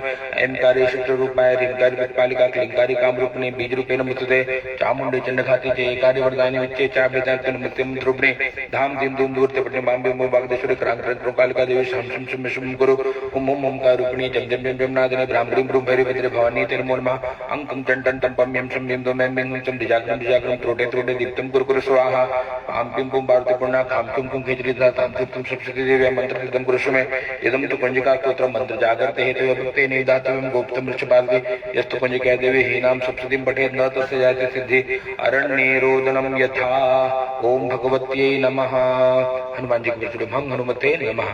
[SPEAKER 1] ऐंकारे शुक्ररूपाय ह्रींकारि प्रतिपालिका क्लींकारि कामरूपिणे बीजरूपेण मुक्तते चामुण्डे चण्डघाते च एकारि वरदानि विच्चे चाभ्यतार्पण मृत्युं ध्रुवणे धाम धीम धूम दूरते पट्टे माम्बे मो वागदेश्वरी क्रांत कालिका देवी शं शं शं शुम गुरु ओम ओम ओंकारूपिणी जम जम जम जम नादने भ्राम ह्रीं भ्रूं भैरवीद्रे भवानी तिरुमूल महा अंकं टं टं टं पं यं शं यं दो मैं मैं चम दिजाग्रम दिजाग्रम त्रोटे त्रोटे दीप्तं कुरु कुरु स्वाहा आम पिं पुं पार्वती पूर्णा खाम कुं कुं खिचड़ी धातां तुम सप्तशती देवी मंत्र सिद्धं कुरुष्व मे इदं तु पंजिका स्तोत्रं मंत्र जागर्ते हेतु भक्ते निदातव्यं गोप्तं वृक्षपालति यस्तु पंजिका देवी हीनां सप्तशतीं पठेत् न तस्य जायते सिद्धि अरण्येरोदनं यथा। ओम भगवत्यै नमः। हनुमान जी को भंग हनुमते नमः।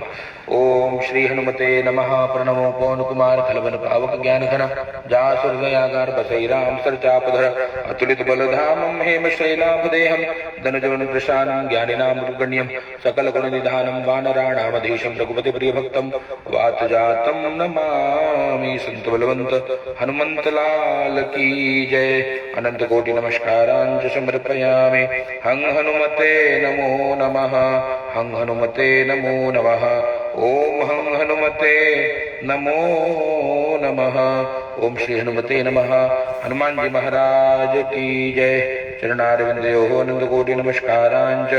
[SPEAKER 1] ओम श्री हनुमते नमः। प्रणमो पवन कुमार खलवन पावक ज्ञान घन जासुर दयागार बसई राम सरचापधर अतुलित बलधामं हेम शैलाभदेहं धनुजवन प्रशानं ज्ञानिनां मृगण्यं सकल गुण निधानं वानराणामधीशं रघुपति प्रिय भक्तं वातजातं नमामि। संत बलवंत हनुमंत लाल की जय। अनंत कोटि नमस्कारांच समर्पयामि। हं हनुमते नमो नमः। हं हनुमते नमो नमः। ओम हं हनुमते नमो नमः। ओम श्री हनुमते नमः। हनुमान जी महाराज की जय। चरणारविंदयोः अनंतकोटि नमस्कारांच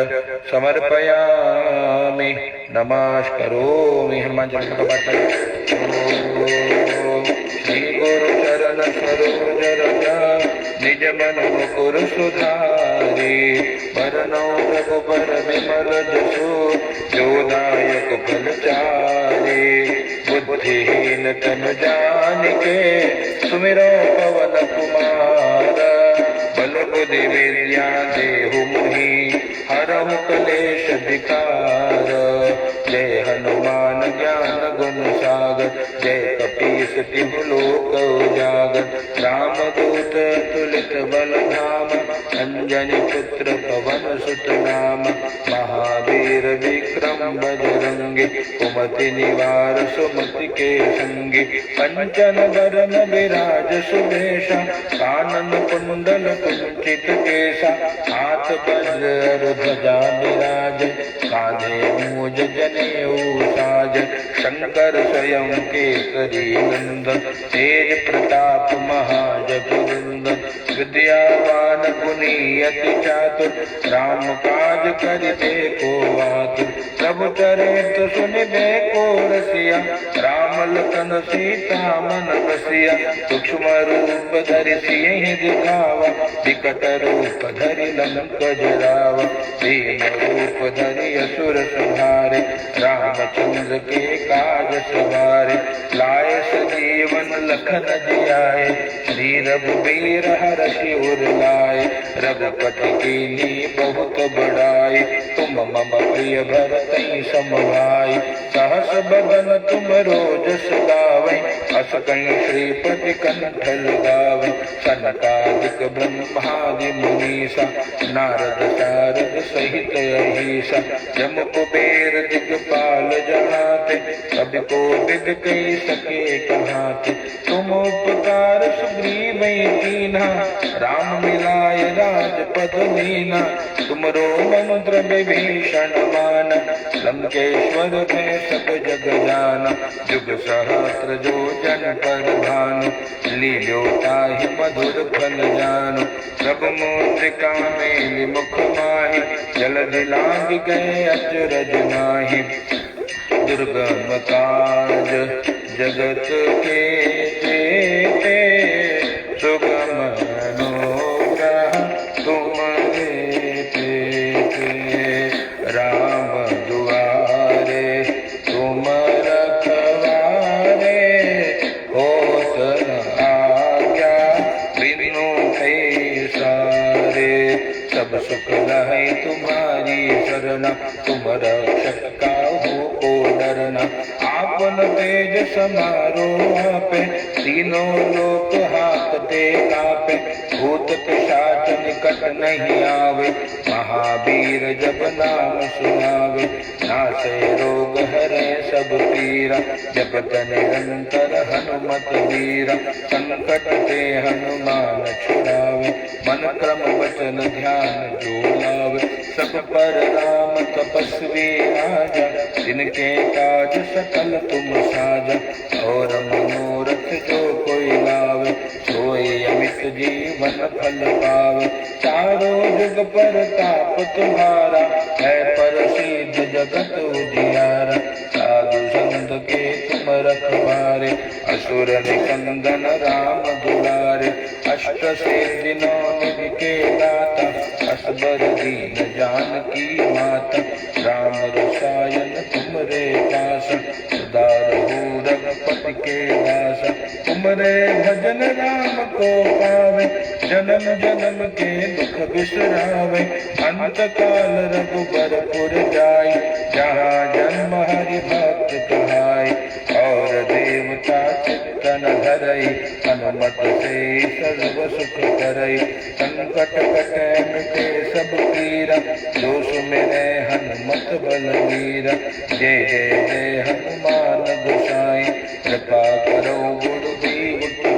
[SPEAKER 1] समर्पयामि। नमस्करोमि। हनुमान चालीसा का पाठ करें। श्री गुरु चरण सरोज रज निज मन मुकुर सुधारी बरनौ रघुबर विमल जसु जोदायक फल चारि बुद्धिहीन तनु जानिके सुमिरो पवन कुमार बल बुद्धि विद्या देहु मोहि हरहु कलेश विकार। जय हनुमान ज्ञान गुण सागर जय कपीस तिहु लोक उजागर रामदूत तुलित बल धाम अंजनी पुत्र पवन सुत नाम महावीर विक्रम बजरंगी कुमति निवार सुमति के संगी कंचन बरन विराज सुभेशा कानन कुंडल कुंचित केशा हाथ वज्र ध्वजा विराज कांधे मूज जनेऊ साज शंकर स्वयं केसरी नंदन तेज प्रताप महाजगवंदन विद्यावान गुणियति चातुर राम काज करिते को आतुर प्रभु चरित सुनिबे को रसिया राम लखन सीता मन बसिया सूक्ष्म रूप धरि सियहि दिखावा विकट रूप धरि लंक जरावा दीन रूप धरि असुर संहारे रामचंद्र के काज सवारे लाए सजीवन लखन जियाए श्री रघुबीर हरषि उर लाए रघुपति कीन्ही बहुत बड़ाई तुम तुम मम प्रिय भरतहि समभाई। सहस बदन तुम रोजस गावै अस कहीं श्रीपति कंठ लगावै। सनकादिक ब्रह्मादि मुनीसा नारद सारद सहित अहिसा। जम कुबेर दिगपाल जहाते कवि कोविद कही सके कहाते। तुम उपकार सुग्रीव कीन्हा राम मिलाय राजपद दीना। तुमरो मंत्र विभीषण माना लंकेश्वर में सब जग जाना। जुग सहस्र जो जन पर भानु लील्यो ताहि मधुर फल जानु। प्रभु मुद्रिका मेलि मुख माहि जलधि लांघ गए अचरज नाहि। दुर्गम काज जगत के जेते सुगम अनुग्रह तुम्हारे तेते। राम दुआरे तुम रखवारे होत न आज्ञा बिनु पैसारे। सब सुख लहै तुम्हारी शरण तुम रक्षक काहू को डरना। आपन तेज समारो आपे तीनों लोक हाकते कापे। भूत पिशाच निकट नहीं आवे महावीर जब नाम सुनावे। नासे रोग हरे सब पीरा जपत निरंतर हनुमत वीरा। संकट ते हनुमान छुड़ावे मन क्रम वचन ध्यान जो लावे। सब पर राम तपस्वी राजा जिनके काज सकल तुम साजा। और मनोरथ जो कोई लावे सोई अमित जीवन फल पावे। चारों जुग पर ताप तुम्हारा है प्रसिद्ध जगत उजियारा। साधु संत के तुम रखवारे असुर निकंदन राम दुलारे। अष्ट सिद्धि नौ निधि के दाता असबर दीन जानकी माता। राम रसायन तुमरे पास सदा रहु रघुपति के दास। तुमरे भजन राम को पावे जन्म जन्म के दुख बिसरावे। अंत काल रघुबरपुर जाय जहाँ जन्म हरि भक्त कहाय। और देवता चित्तन धरई हनुमत से सर्व सुख करई। संकट कटे मिटे सब पीरा जो सुमिरै हनुमत बलवीरा। जय जय जय हनुमान गोसाई कृपा करो गुरुदेव की।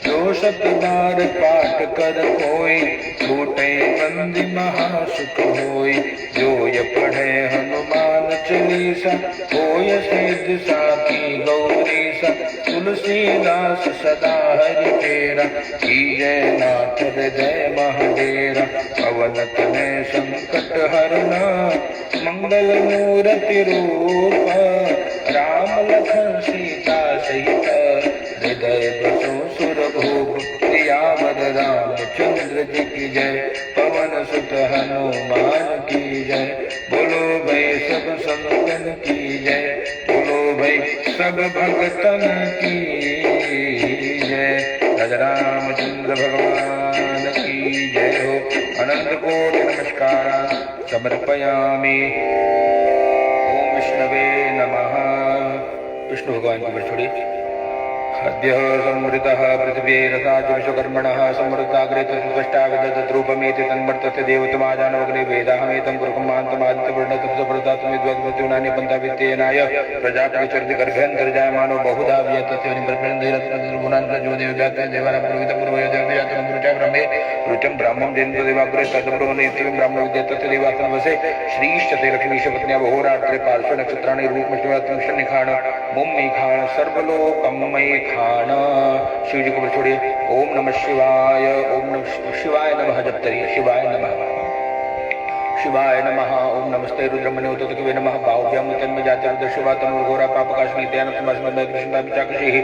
[SPEAKER 1] जो सत बार पाठ कर कोई छूटे बंदी महासुख होई। जो ये पढ़े हनुमान चालीसा होय सिद्धि साखी गौरीसा। तुलसीदास सदा हरि तेरा कीजय नाथ हृदय महाडेरा। पवन तनय संकट हरना मंगल मूर्ति रूप। राम लखन सीता सहित हृदय बसो सुर भूप। सियावर रामचंद्र जी की जय पवन सुत हनुमान की जय। बोलो भाई सब संतन की जय बोलो भाई सब भगतन की जय। राजा रामचंद्र भगवान की जय हो। अनंत कोटि नमस्कार समर्पयामि। ओम विष्णवे नमः। विष्णु भगवान की बरछड़ी अद्य संवृतः पृथिवी रसाच विश्वकर्मणः संवृताग्रे तत्त्वष्टा विदधत् रूपमेति तन्मर्तस्य देवतमाजानवग्ने वेदाहमेतं गुरुकमान्तमादित्यवर्णः तत्सप्रदात्मविद्वद्वत्युनानि पन्थावित्तेनाय प्रजापतिचरित गर्भेऽन्तर्जायमानो बहुधा व्यतस्य निबर्भेन्द्ररत्नगुणान् प्रचोदयव्यात्तः देवानां पुरोहितं पूर्वयोजयत्यात्मनं गुरुचा ब्रह्मे रुचं ब्राह्मं देन्द्रदेवाग्रे तद्ब्रह्मणेत्यं ब्राह्मणविद्यतस्य देवासनं वसे श्रीश्चते लक्ष्मीश पत्न्या बहुरात्रे पार्श्व नक्षत्राणि रूपमष्टवात्मं शनिखाण मुम्मीखाण सर्वलोकं मयि खाण। शिव जी को छोड़िए। ओम नमः शिवाय ओम नमः शिवाय नमः जप करिए। शिवाय नमः शिवाय नमः। ओम नमस्ते रुद्रमणे उततकवे नमः। भावभ्याम तन्मे जाते रुद्रशिवा तनुर्घोरा पापकाश्मी त्यानतमस्मद् कृष्णताभिचाकषिः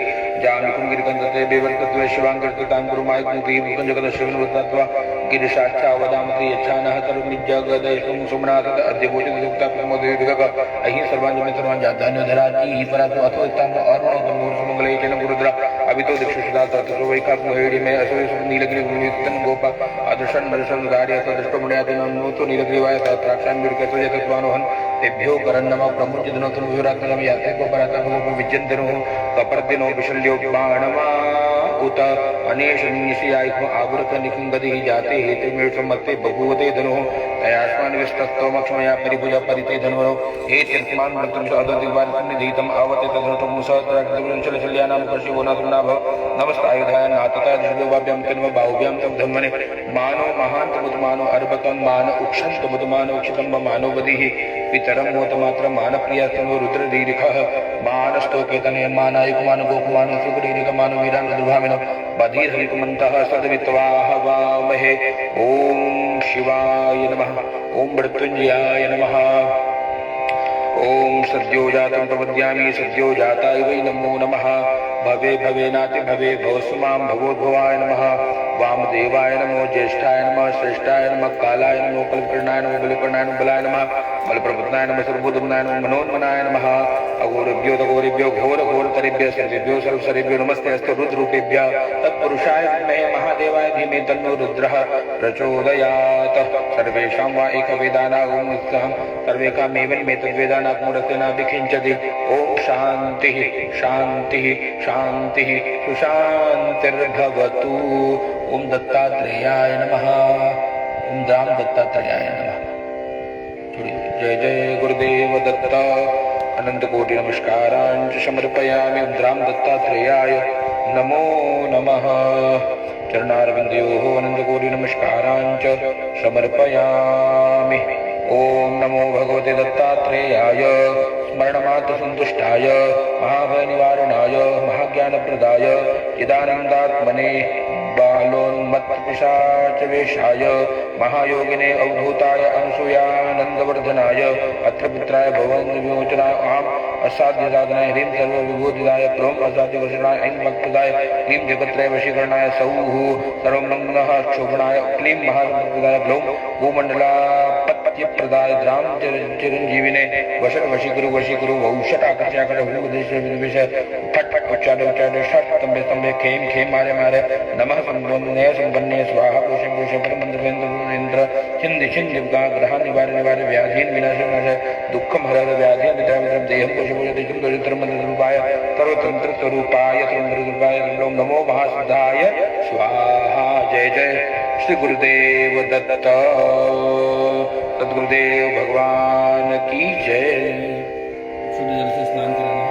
[SPEAKER 1] जामिकुं गिरिकन्दते बेवर्तत्वे शिवाङ्कृतां गुरुमाय कुन्ती मुकञ्जगदशिवन्वृत्त्वा गिरिशाख्यावदामति यच्छानः तरुमिज्जगदैकं सोमनाथद अद्यभूषितयुक्ता प्रमोदयुगक अहि सर्वाञ्जने सर्वाञ्जाधान्यधराजी परातो अथो इत्तां अरुणोतमोर्सुमङ्गले च गुरुद्रा अभी तो दीक्षुषदा तत्व वैका मोहिड़ी में असुर नीलगिरी वितन गोपा अदृशन मदृशन गार्य सदृष्टमुनियाति नमोतो नीलगिरीवाय सहस्राक्षान् बिडकेतो यतत्वानोहन तेभ्यो करन्नम प्रमुज्य दिनोतन विवरात्मकम याते को परातम विजयंतनो कपर्दिनो विशल्यो बाणमा उत अनेशनिशियायित्व आवृत निकुंगति जाते हेते मेषमत्ते बभूवते धनो तयास्मान विस्तस्तोमक्षमया परिभुज परिते धनवरो हे तीर्थमान मृत्युं सददिवानिधीतम आवते तदनतो मुसहस्राक्षलशल्यानां कर्षिवोनाथुनाभ नमस्तायुधाय नातता दिशदेवाभ्यां तन्व बाहुभ्यां तम धन्वने मानो महान्तमुतमानो अर्भतं मान उक्षन्तमुतमानो उक्षितं मानो वदिहि पितरं मोतमात्र मान प्रियस्तनो रुद्रदीर्घः मानस्तोकेतने मानायुकमान गोपमान सुगरीरिकमान वीरान दुर्भामिनो बधीरहितमन्तः सद्वित्वाह वामहे ओम शिवाय नमः ओम मृत्युंजयाय नमः ओम सद्यो जातं प्रपद्यामि सद्यो जाताय वै नमो नमः भवे भवे नाति भवे भवस्मां भवोद्भवाय नमः वामदेवाय नमो ज्येष्ठाय नमः श्रेष्ठाय नमः कालाय नमो कल्पकर्णाय नमो बलिकर्णाय नमो बलाय नमः बलप्रभुताय नमः सर्वभूतमनाय नमः मनोन्मनाय नमः अघोरेभ्यो तघोरेभ्यो घोरघोरतरेभ्यो सर्वेभ्यो सर्वसरेभ्यो नमस्ते अस्तु रुद्ररूपेभ्यः तत्पुरुषाय विद्महे महादेवाय धीमहि तन्नो रुद्रः प्रचोदयात् सर्वेषां वा एकवेदानागं सर्वेकामेवन्मेतद्वेदानात्मरतेनाभिखिञ्चति ॐ शान्तिः शान्तिः शान्तिः सुशान्तिर्भवतु ओम दत्तात्रेयाय नमः ओम राम दत्तात्रेयाय नमः। जय जय गुरुदेव दत्त अनंत कोटि नमस्कारांच समर्पयामि ओम राम दत्तात्रेयाय नमो नमः। चरणारविंदयोः अनंत कोटि नमस्कारांच समर्पयामि। ओम नमो भगवते दत्तात्रेयाय स्मरणमात्र संतुष्टाय महाभय निवारणाय महाज्ञानप्रदाय चिदानंदात्मने बालोन्मत्तपिशाचवेशाय महायोगिने अवधूताय अनसूयानंदवर्धनाय अत्र पुत्राय भवन्विमोचनाय आम असाध्य साधनाय ह्रीं सर्वविभूतिदाय क्रोम असाध्य वशनाय ऐं भक्तदाय क्लीं जगत्रय वशीकरणाय सौः सर्वमंगलः क्षोभणाय क्लीं महासंप्रदाय ग्लौं भूमंडलापत्यप्रदाय द्रां चिरंजीविने वशर वशीकुरु वशीकुरु वौषटाकर्षाकट भूदेश विनिवेश फट फट उच्चार उच्चार षट स्तंभे स्तंभे खेम खेम मारे मारे नमः संवन्ने संवन्ने स्वाहा पुरुषे पुरुषे परमंद्रेन्द्र छिंदि छिंदि ग्रह निवार निवार व्याधीन विनाश विनाश दुःखम हर व्याधीन विद्रा विद्रम देहम पुरुष पुरुष दिशम दरिद्र मंत्ररूपाय सर्वतंत्र स्वरूपाय तंत्ररूपाय नमो महासिद्धाय स्वाहा। जय जय श्री गुरुदेव दत्त सद्गुरुदेव भगवान की जय। शुद्ध जल से स्नान कराना है।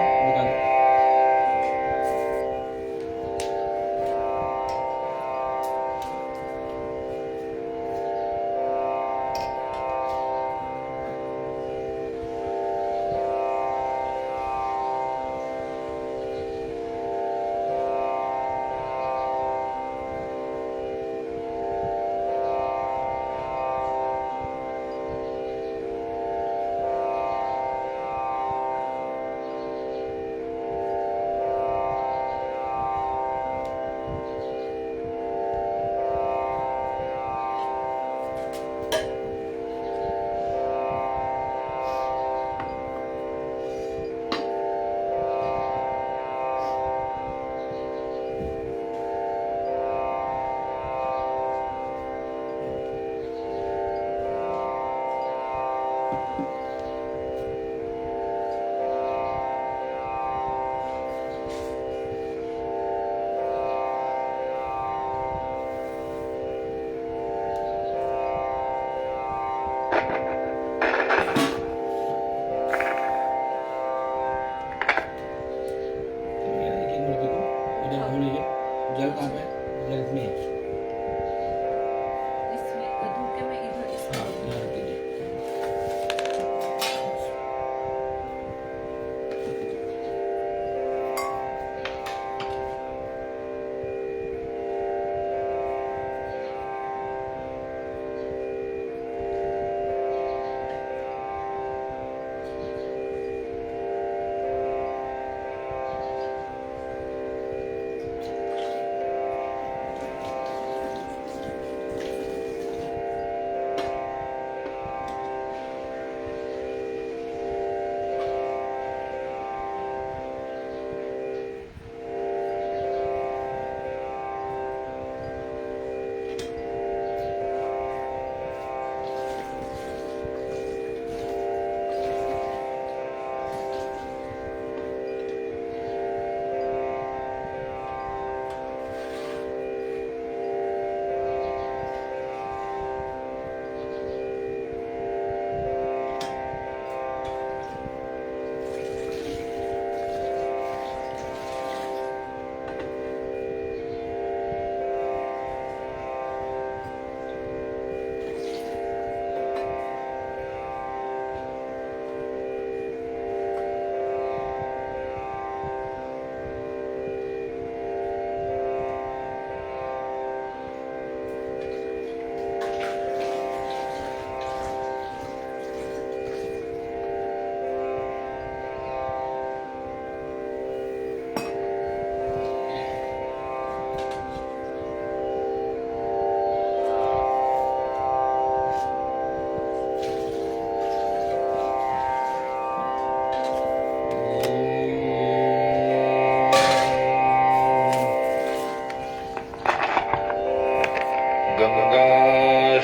[SPEAKER 1] जल कहाँ पे? जल इसमें है।
[SPEAKER 2] इसमें धूके में इधर इसमें।
[SPEAKER 1] हाँ, इधर रख दीजिए।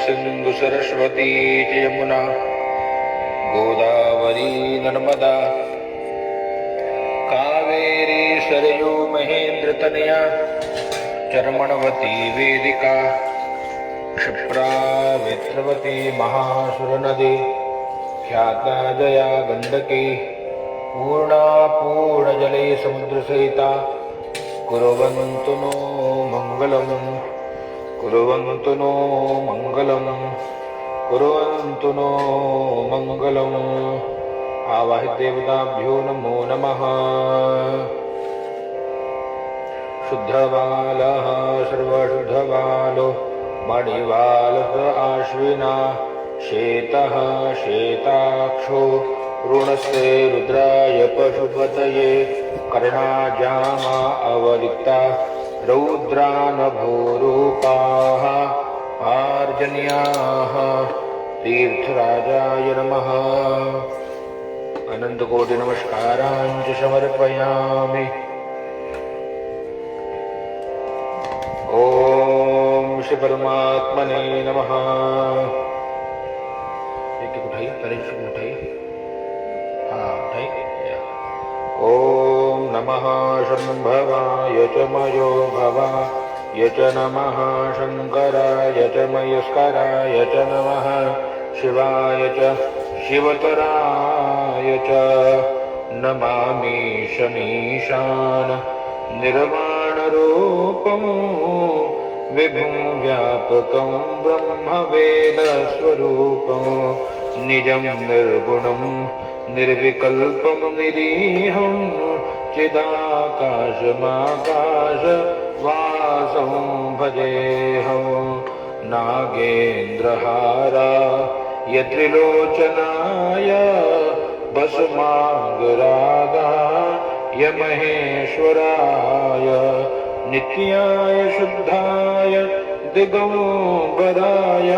[SPEAKER 1] सिंधु सरस्वती च यमुना गोदावरी नर्मदा कावेरी सरयू महेंद्र तनया चर्मणवती वेदिका क्षिप्रा वेत्रवती महासुर नदी ख्याता जया गंडकी पूर्णा पूर्णजले समुद्र सहिता कुर्वन्तु नो मंगलम् कुर्वन्तु नो मंगलम् कुर्वन्तु नो मंगलम्। आवाहित देवताभ्यो नमो नमः। शुद्धबालः सर्वशुद्धबालो मणिवालः आश्विना श्वेतः श्वेताक्षो ऋणस्ते रुद्राय पशुपतये कर्णाजामा अवलिप्ता रौद्रानभोरूपाः आर्जन्याः तीर्थराजाय नमः। अनंतकोटि नमस्कारांच समर्पयामि। ओम श्री परमात्मने नमः। एक उठाइए, पहले उठाइए, हाँ उठाइए। ओम नमः शंभवाय च मयो भवाय च नमः शंकराय च मयस्कराय च नमः शिवाय च शिवतराय च नमामि शमीशान निर्वाणरूपं विभुं व्यापकं ब्रह्मवेदस्वरूपं निजं निर्गुणं निर्विकल्पं निरीहं चिदाकाशमाकाशवासं भजेऽहं नागेन्द्रहारा यत्रिलोचनाय भस्माङ्गरागाय महेश्वराय नित्याय शुद्धाय दिगंबराय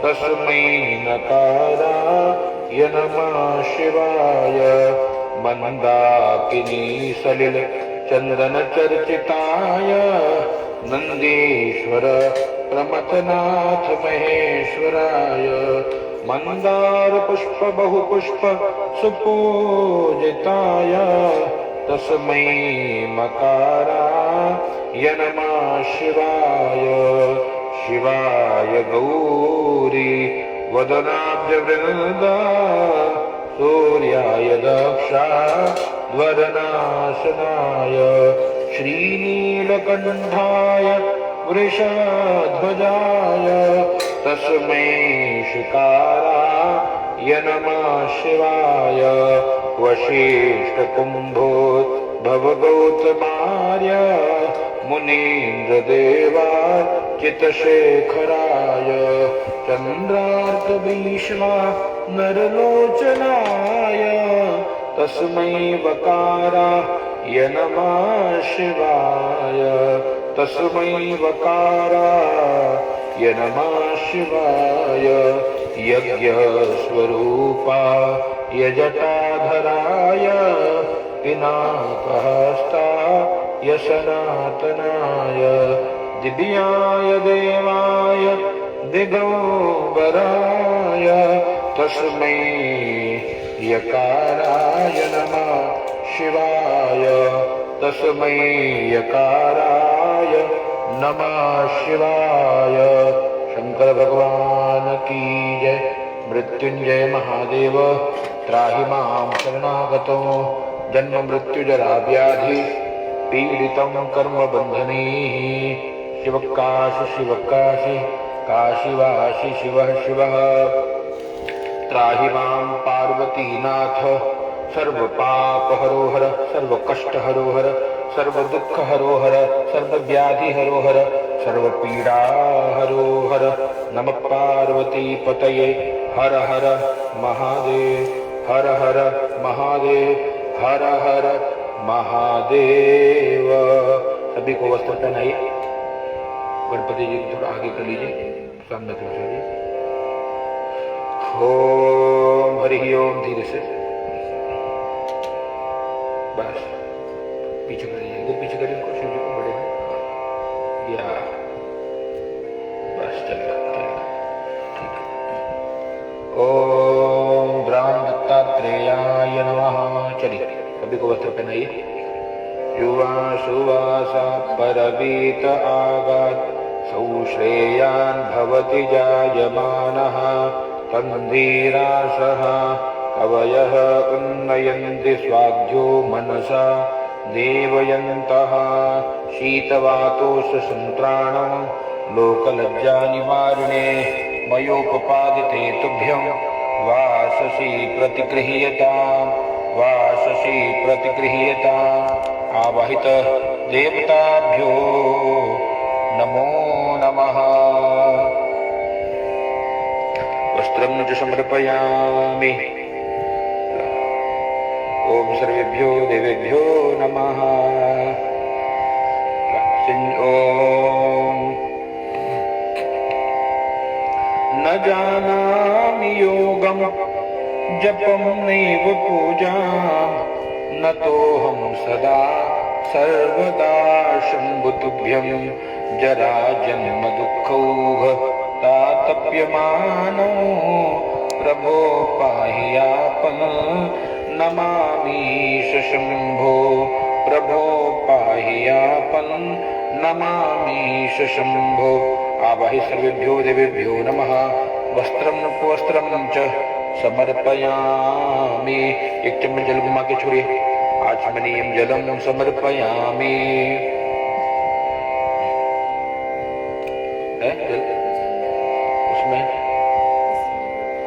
[SPEAKER 1] तस्मै नकाराय नमः शिवाय मंदाकिनी सलिल चंदन चर्चिताय नंदीश्वर प्रमथनाथ महेश्वराय मंदार पुष्प बहुपुष्प सुपूजिताय तस्मै मकाराय नमः शिवाय शिवाय गौरी वदनाब्जवृन्दा सूर्याय दक्षाध्वरनाशनाय श्रीनीलकण्ठाय वृषध्वजाय तस्मै शिकाराय नमः शिवाय वसिष्ठकुम्भोद्भवगौतमार्य मुनीन्द्रदेवार्चितशेखराय चन्द्रार्कभीष्मा नरलोचनाय तस्मै वकाराय नमः शिवाय तस्मै वकाराय नमः शिवाय यज्ञस्वरूपाय जटाधराय पिनाकहस्ताय सनातनाय दिव्याय देवाय दिगंबराय तस्मै यकाराय नमः शिवाय तस्मै यकाराय नमः शिवाय। शंकर भगवान की जय। मृत्युंजय महादेव त्राहि मां शरणागतो जन्म मृत्यु जरा व्याधि पीडितं कर्म बन्धनैः शिवकाशि शिवकाशि काशीवासि शिवः शिवः त्राहि मां पार्वतीनाथ सर्वपापहरोहर सर्वकष्टहरोहर सर्वदुःखहरोहर सर्वव्याधिहरोहर सर्वपीडाहरोहर नमः पार्वती पतये। हर हर महादेव हर हर महादेव हर हर महादेव। सभी को वस्त्र पहनाइए। गणपति जी को थोड़ा आगे कर लीजिए, सामने कर लीजिए। ओम हरि ओम। धीरे से बस पीछे कर लीजिए, इधर पीछे करिए, शिव जी को बड़े या बस चलेगा चलेगा। ओम राम दत्तात्रेयाय नमः। चलिए सभी को वस्त्र पहनाइए। युवा सुवासा परवीत आगात सौश्रेयान् भवति जायमानः तन्धीरासः कवयः उन्नयन्ति स्वाध्यो मनसा देवयन्तः शीतवातोषसन्त्राणं लोकलज्जानिवारिणे मयोपपादिते तुभ्यं वाससि प्रतिगृह्यताम् आवाहित देवताभ्यो नमो नमः। वस्त्रं च समर्पयामि। ओम सर्वेभ्यो देवेभ्यो नमः। ओम न जानामि योगं जपं नैव पूजां नतोऽहं सदा सर्वदा शम्भुतुभ्यं जराजन्म दुःखौघ तातप्यमानो प्रभो पाहि आपः नमामीश शम्भो प्रभो पाहि आपः नमामीश शम्भो। आवाहि सर्वेभ्यो देवेभ्यो नमः। वस्त्रं पुवस्त्रं च समर्पयामि। एक चम्मच जल घुमा के छोड़िए। आचमनीयं जलं समर्पयामि। जल उसमें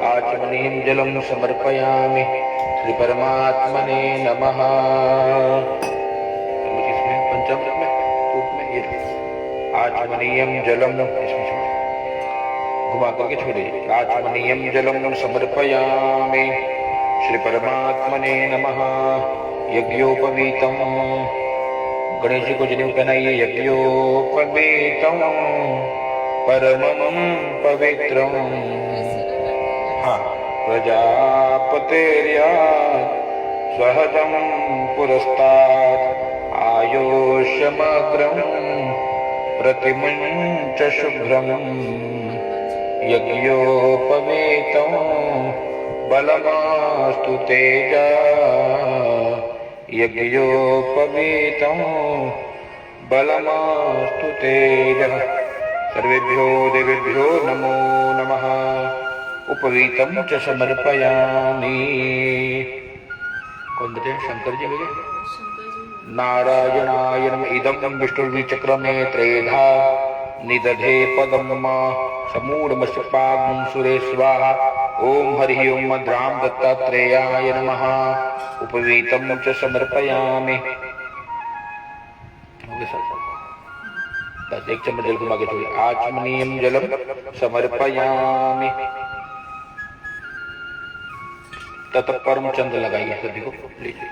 [SPEAKER 1] आचमनीयं जलं समर्पयामि। श्री परमात्मने नमः। इसमें पंचामृत में धूप में ये आचमनीयं जलम इसमें घुमा करके छोड़िए। आचमनीयं जलम समर्पयामि। श्री परमात्मने नमः। यज्ञोपवीतम गणेश जी को जनेऊ पहनाइए। यज्ञोपवीतम परमं पवित्रं हाँ प्रजापतेर्यात् सहजं पुरस्तात् आयोष्यमग्रं प्रतिमुञ्च शुभ्रम् यज्ञोपवीतं बलमास्तु तेजा यज्ञोपवीतं बलमास्तु तेजः। सर्वेभ्यो देवेभ्यो नमो नमः। उपवीतं च समर्पयामि। कौन बते? शंकर जी भैया। नारायणाय नमः। इदं विष्णुर्विचक्रमे त्रेधा निदधे पदं समूढमस्तपाग्ं सुरे स्वाहा। ओम हरिः ओम राम दत्तात्रेयाय नमः। उपवीतं च समर्पयामि। बस एक चम्मच जल घुमा के छोड़िए। आचमनीयं जलम समर्पयामि। तत्परम चंद लगाइए सभी को। लीजिए।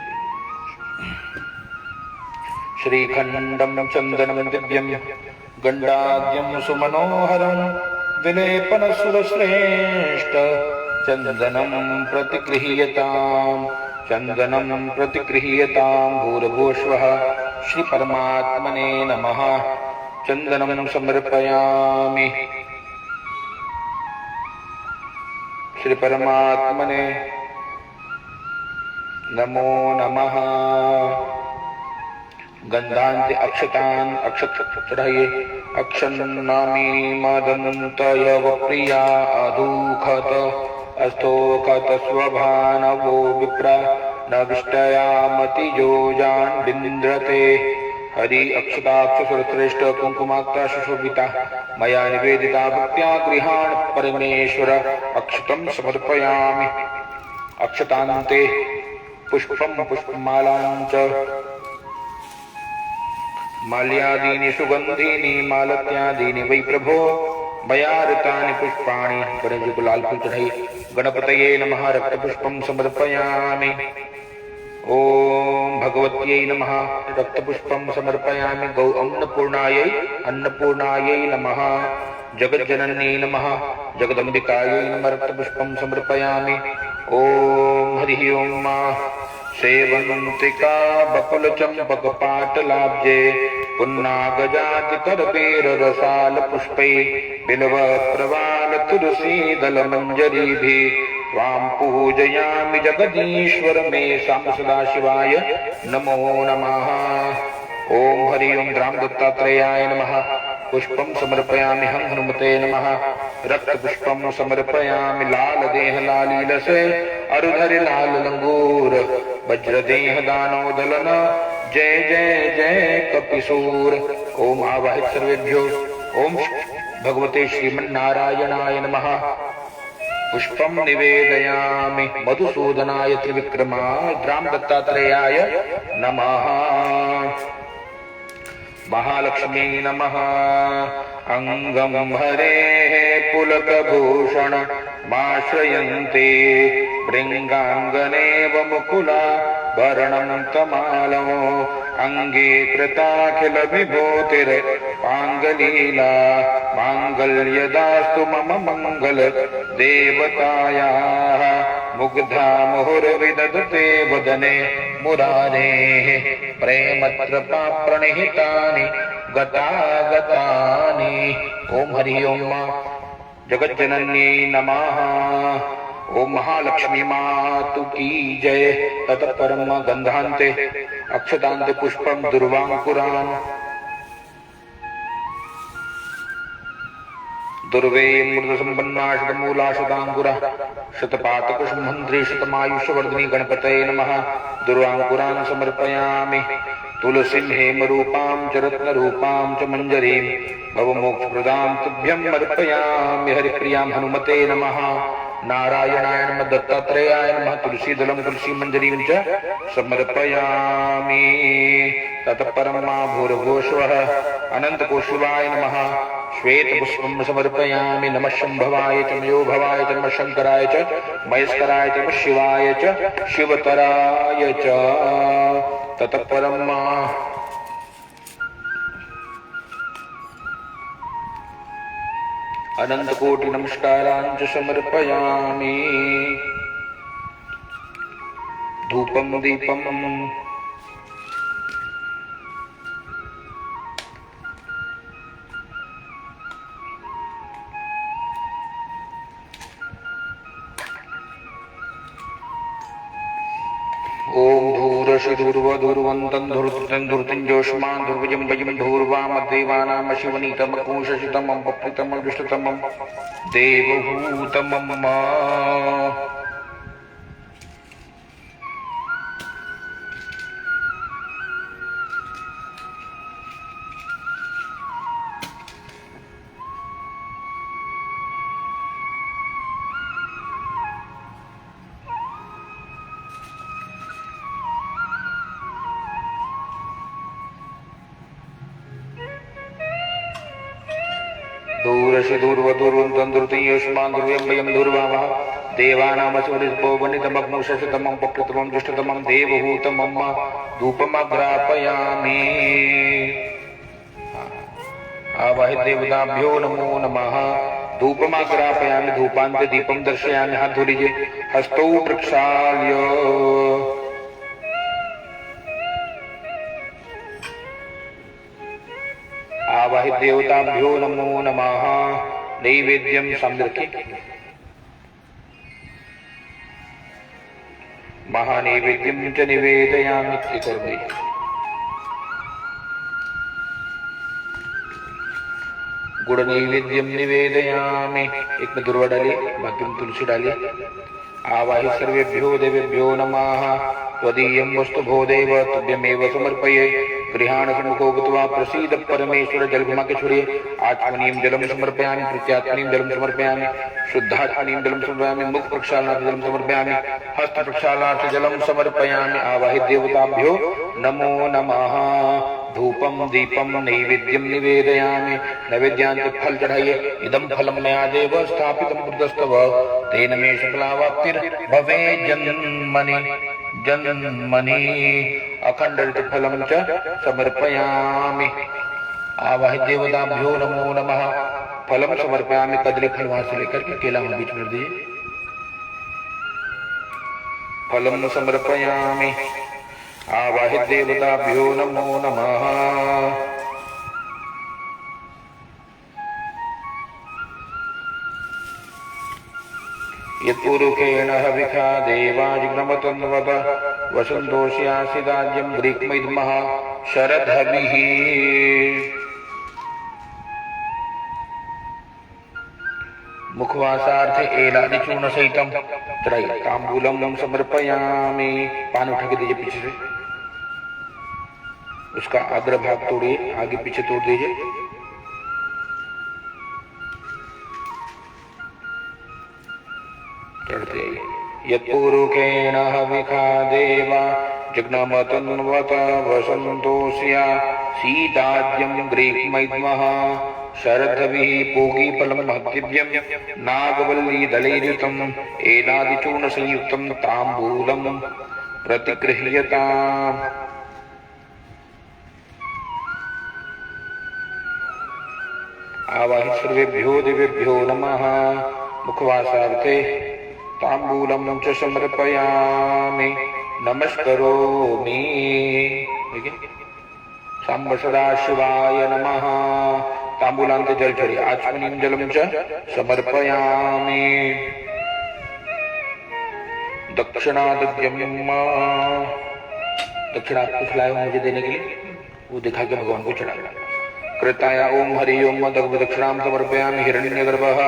[SPEAKER 1] श्रीखंडम चंदनम दिव्यम गंडाद्यम सुमनोहरम विलेपन सुरश्रेष्ठ चंदनम प्रतिगृह्यताम् भूर्भुवस्वः। श्री परमात्मने नमः। चंदनम समर्पयामि। श्री परमात्मने नमो नमः। गंधांति अक्षतान् अक्षत चढ़ाइए। अक्षन्नामी मदन्तयव प्रिया अधूखत अस्थोखत स्वभानवो विप्रा न विष्टयामति योजान् विन्द्रते। हरि अक्षताक्ष सुरश्रेष्ठ कुंकुमाक्ता सुशोभिता मया निवेदिता भक्त्या गृहाण परमेश्वर। अक्षतं समर्पयामि। अक्षतान्ते पुष्पं पुष्पमालां च माल्यादीनि सुगंधीनि मालत्यादीनि वै प्रभो मया ऋतानि पुष्पाणि। गणेश जी को लाल फूल चढ़ाइए। गणपतये नमः। रक्तपुष्पं समर्पयामि। ओम भगवत्यै नमः। रक्तपुष्पं समर्पयामि। गौ अन्नपूर्णायै नमः। जगज्जनन्यै नमः। जगदम्बिकायै नमः। रक्तपुष्पं समर्पयामि। ओम हरिः ओम। सेवन्तिका बकुलचम्पकपाटलाब्जे पुन्नागजातिकरपेररसालपुष्पै बिल्वप्रवाह लाल तुलसी दल मंजरी भी त्वां पूजयामि जगदीश्वर मे साम सदा शिवाय नमो नमः। ओम हरि ओम राम दत्तात्रेयाय नमः। पुष्पं समर्पयामि हं हनुमते नमः। रक्त पुष्पं समर्पयामि लाल देह लालीलसे अरुधरि लाल लंगूर वज्रदेह दानव दलन जय जय जय कपिसूर। ओम आवाहित सर्वेभ्यो ओम भगवते श्रीमन्नारायणाय नमः। पुष्पं निवेदयामि मधुसूदनाय त्रिविक्रमाय राम दत्तात्रेयाय नमः। महालक्ष्मी नमः। अंगं हरेः पुलकभूषण माश्रयन्ते भृङ्गाङ्गनेव मुकुला भरणं तमालो अंगे कृताखिल विभूतिर पांगलीला मांगल्यदास्तु मम मंगल देवतायाः मुग्धा मुहुर्विदधते वदने मुरारेः प्रेमत्रपा प्रणिहितानि गतागतानि। ओम हरि ओम जगज्जनन्यै नमः। ओम महालक्ष्मी मातु की जय। ततः परम गंधान्ते अक्षतान्ते पुष्पं दुर्वांकुरान् दुर्वे मृदसंपन्नाशतमूलाशतांकुरा शतपातकुसुमन्त्री शतमायुष्यवर्धिनी गणपतये नमः। दुर्वांकुरान् समर्पयामि तुलसीं हेमरूपां च रत्नरूपां च मञ्जरीं भवमोक्षप्रदां तुभ्यम् अर्पयामि हरिप्रियां हनुमते नमः। नारायणाय नमः। दत्तात्रेयाय नमः। तुलसीदलं तुलसी मंजरीं च समर्पयामि। ततः परम भूर्भुवस्वः अनन्तकोशिवाय नमः। श्वेतपुष्पं समर्पयामि नमः शंभवाय च मयो भवाय च नमः शंकराय च महेश्वराय च नमः शिवाय च शिवतराय च। ततः परम अनंत कोटि नमस्कारांच समर्पयामि। धूपं दीपं ओम धूरशि धूर्वधूर्वन्तं धूर्तं धूर्तिञ्जोष्मान् धूर्वजं वयं धूर्वामदेवानां शिवनीतमकुशशितमं पप्रितमं विष्णुतमं देवभूतमं दूरशि दूर्वदूर्वन्तं धूर्तिञ्जोष्मान् धूर्वं वयं धूर्वामः देवानां शिवनितमग्मुशशितमं पप्रितमं विष्णुतमं देवभूतमं धूपमग्रापयामि। आवाहित देवताभ्यो नमो नमः। धूपमाग्रापयामि धूपान्ते दीपं दर्शयामि। हाथ धोलिए हस्तौ प्रक्षाल्य आवाहित देवताभ्यो नमो नमः। नैवेद्यं सामने रखिए। महानैवेद्यं च निवेदयामि। गुड़ नैवेद्यम निवेदयामि। एक में दुर्वा डालिए बाकी में तुलसी डालिए। आवाहि सर्वेभ्यो देवेभ्यो नमः। त्वदीयं वस्तु भो देव तुभ्यमेव समर्पये। गृहाण सम्मुखो गत्वा प्रसीद परमेश्वर जलभूमा के छोड़िए। आत्मनीं जलम समर्पयामि प्रत्यात्मनीं जलम समर्पयामि शुद्धात्मनीं जलम समर्पयामि मुख प्रक्षालनार्थ जलम समर्पयामि हस्त प्रक्षालनार्थ जलम समर्पयामि। आवाहि देवताभ्यो नमो नमः। धूपम दीपम नैवेद्यम निवेदयामि। नैवेद्यांत फल चढ़ाइए। इदम फलम मया देव स्थापितम बुद्धस्तव तेन मे शुक्लावाप्तिर भवे जन्मनि जन्मनि। अखंड फलम च समर्पयामि। आवाहि देवताभ्यो नमो नमः। फलम समर्पयामि। कदली फल वहां से लेकर के केला में बीच में दीजिए। फलम समर्पयामि। आवाहि देवताभ्यो नमो नमः। यत्पुरुषेण हविखा देवाजिग्नमतन्वत वसन्तोष्यासिदाज्यं ग्रीक्मैद्मः शरदभिः। मुखवासार्थ एलादिचूर्ण सहितम चढ़ाइए। तांबूलम समर्पयामि। पान उठा के दीजिए पीछे से, उसका अग्र भाग तोड़िए, आगे पीछे तोड़ दीजिए। चढ़ते यत्पूर्वकेण हविखा देवा जग्नमतन्वत वसन्तोष्या सीताद्यं ग्रीक्मैद्मः शरदभिः। पूगीफलं महद्दिव्यं नागवल्ली दलैर्युतम् एलादिचूर्ण संयुक्तं ताम्बूलं प्रतिगृह्यताम्। आवाहि सर्वेभ्यो दिवेभ्यो नमः। मुखवासार्थे ताम्बूलं च समर्पयामि नमस्करोमि। सांब सदाशिवाय नमः। तांबूलांत जल चढ़ी। आचमनीं जलम च समर्पयामि। दक्षिणाद्यम। दक्षिणा आपको खिलाया हो मुझे देने के लिए, वो दिखा के भगवान को चढ़ाया। कृताय ओम हरि ओम दक्षिणां समर्पयामि। हिरण्यगर्भः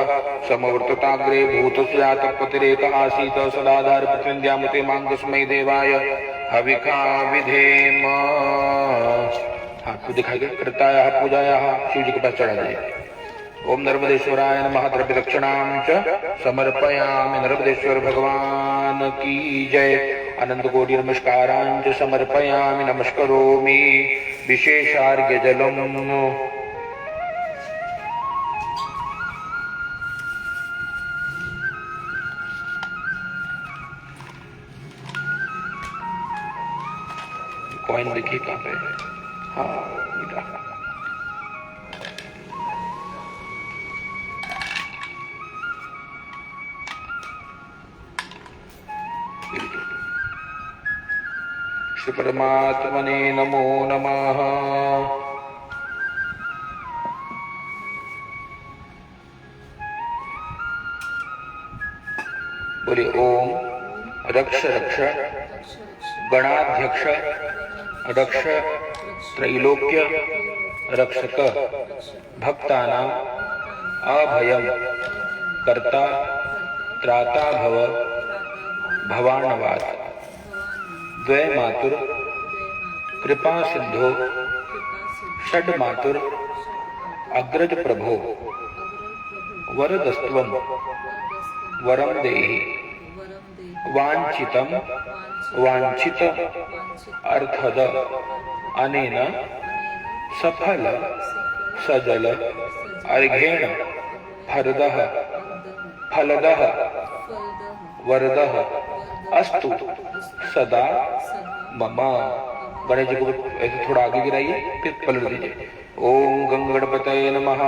[SPEAKER 1] समवर्तताग्रे भूतस्यातपतिरेक आसीत सदाधार पृथिव्यामते मां तस्मै देवाय हविखा विधेम। आपको दिखाई गया। कृताया पूजाया शिव जी के पास चढ़ा जाए। ओम नर्मदेश्वराय नमः। द्रव्य दक्षिणां च समर्पयामि। नर्मदेश्वर भगवान की जय। अनंत कोटि नमस्कारां च समर्पयामि नमस्करोमि। विशेषार्घ्य जलम। कॉइन देखिए कहाँ पे है। हाँ बेटा, श्री परमात्मने नमो नमः। बोले ओम रक्ष रक्ष गणाध्यक्ष रक्ष त्रैलोक्य रक्षक भक्तानां अभयं कर्ता त्राता भव भवानवाद। द्वै मातुर कृपा सिंधो षड मातुर अग्रज प्रभो वरदस्त्वं वरम देहि वांछितं वांछित अर्थद अनेन सफल सजल अर्घेण फरदः फलदः वरदः अस्तु सदा मम। गणेश जी को ऐसे थोड़ा आगे गिराइए, फिर पलट दीजिए। ओम गंगणपतये नमः।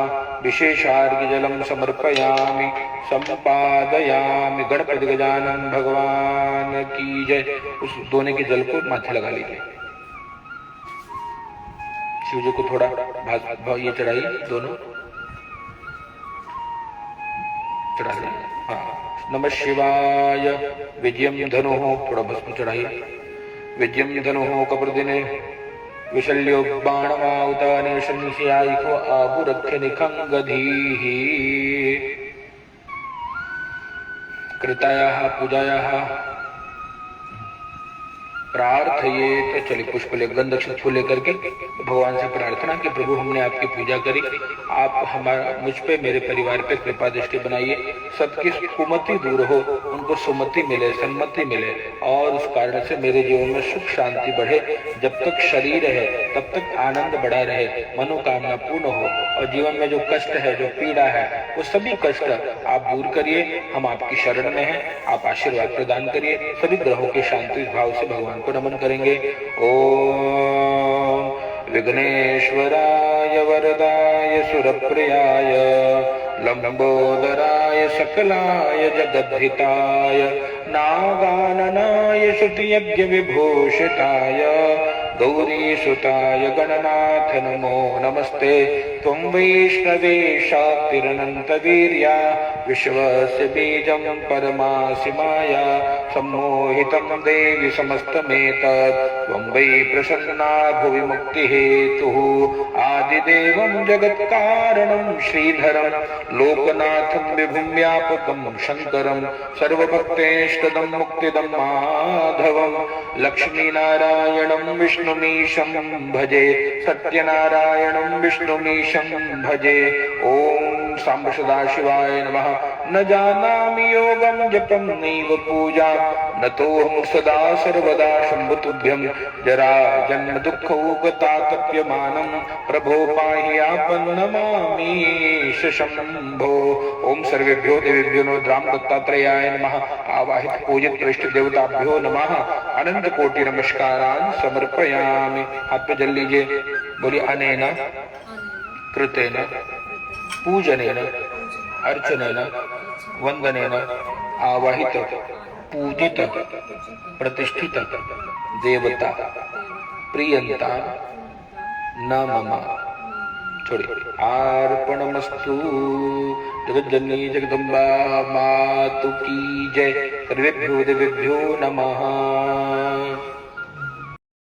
[SPEAKER 1] विशेषार्घ्य जलम समर्पयामि संपादयामि। गणपति गजानन भगवान की जय। उस दोने के जल को माथे लगा लीजिए। शिव जी को थोड़ा ये चढ़ाइए, दोनों चढ़ा दें। हाँ, नमः शिवाय। विजयम धनु थोड़ा भस्म चढ़ाइए। विजयम धनु कप्रदिने विशल्यो बाणमाउताने शंस्यायिको आबुरख्य निखंगधीः। कृतायाः पूजायाः प्रार्थयेत। चलिए पुष्प ले गंध अक्षत फूल लेकर के भगवान से प्रार्थना कि प्रभु हमने आपकी पूजा करी, आप हमारा मुझ पे मेरे परिवार पे कृपा दृष्टि बनाइए, सबकी कुमति दूर हो, उनको सुमति मिले, सम्मति मिले और उस कारण से मेरे जीवन में सुख शांति बढ़े। जब तक शरीर है तब तक आनंद बढ़ा रहे, मनोकामना पूर्ण हो और जीवन में जो कष्ट है, जो पीड़ा है, वो सभी कष्ट आप दूर करिए। हम आपकी शरण में हैं, आप आशीर्वाद प्रदान करिए। सभी ग्रहों के शांति भाव से भगवान को नमन करेंगे। ओम विघ्नेश्वराय वरदाय सुरप्रियाय लंबोदराय सकलाय जगद्धिताय नागाननाय श्रुतियज्ञ विभूषिताय गौरीसुताय गणनाथ नमो नमस्ते। त्वं वैष्णवे शाक्तिरनन्तवीर्या विश्वस्य बीजं परमासि माया सम्मोहितं देवि समस्तमेतत् त्वं वै प्रसन्ना भुवि मुक्तिहेतुः आदिदेवं जगत्कारणं श्रीधरं लोकनाथं विभुं व्यापकं शङ्करं सर्वभक्तेष्टदं मुक्तिदं माधवं लक्ष्मीनारायणं विष्णुमीशं भजे सत्यनारायणं विष्णुमीशं भजे। ॐ सांब सदाशिवाय नमः। न जानामि योगं जपं नैव पूजां नतोऽहं सदा सर्वदा शम्भुतुभ्यं जरा जन्म दुःखौगतातप्यमानं प्रभो पाहि आपन्नमामि शम्भो। ओम सर्वेभ्यो देवेभ्यो नमो दत्तात्रेयाय नमः। आवाहित पूजित इष्ट देवताभ्यो नमः। अनंत कोटि नमस्कारान् समर्पयामि। हाथ पे जल लीजिए। बोलिए अनेन कृतेन पूजनेन अर्चनेन वंदनेन आवाहित पूजित प्रतिष्ठित देवता प्रियंता न मम। छोड़िए। अर्पणमस्तु। जगज्जननी जगदम्बा मातु की जय। सर्वेभ्यो देवेभ्यो नमः।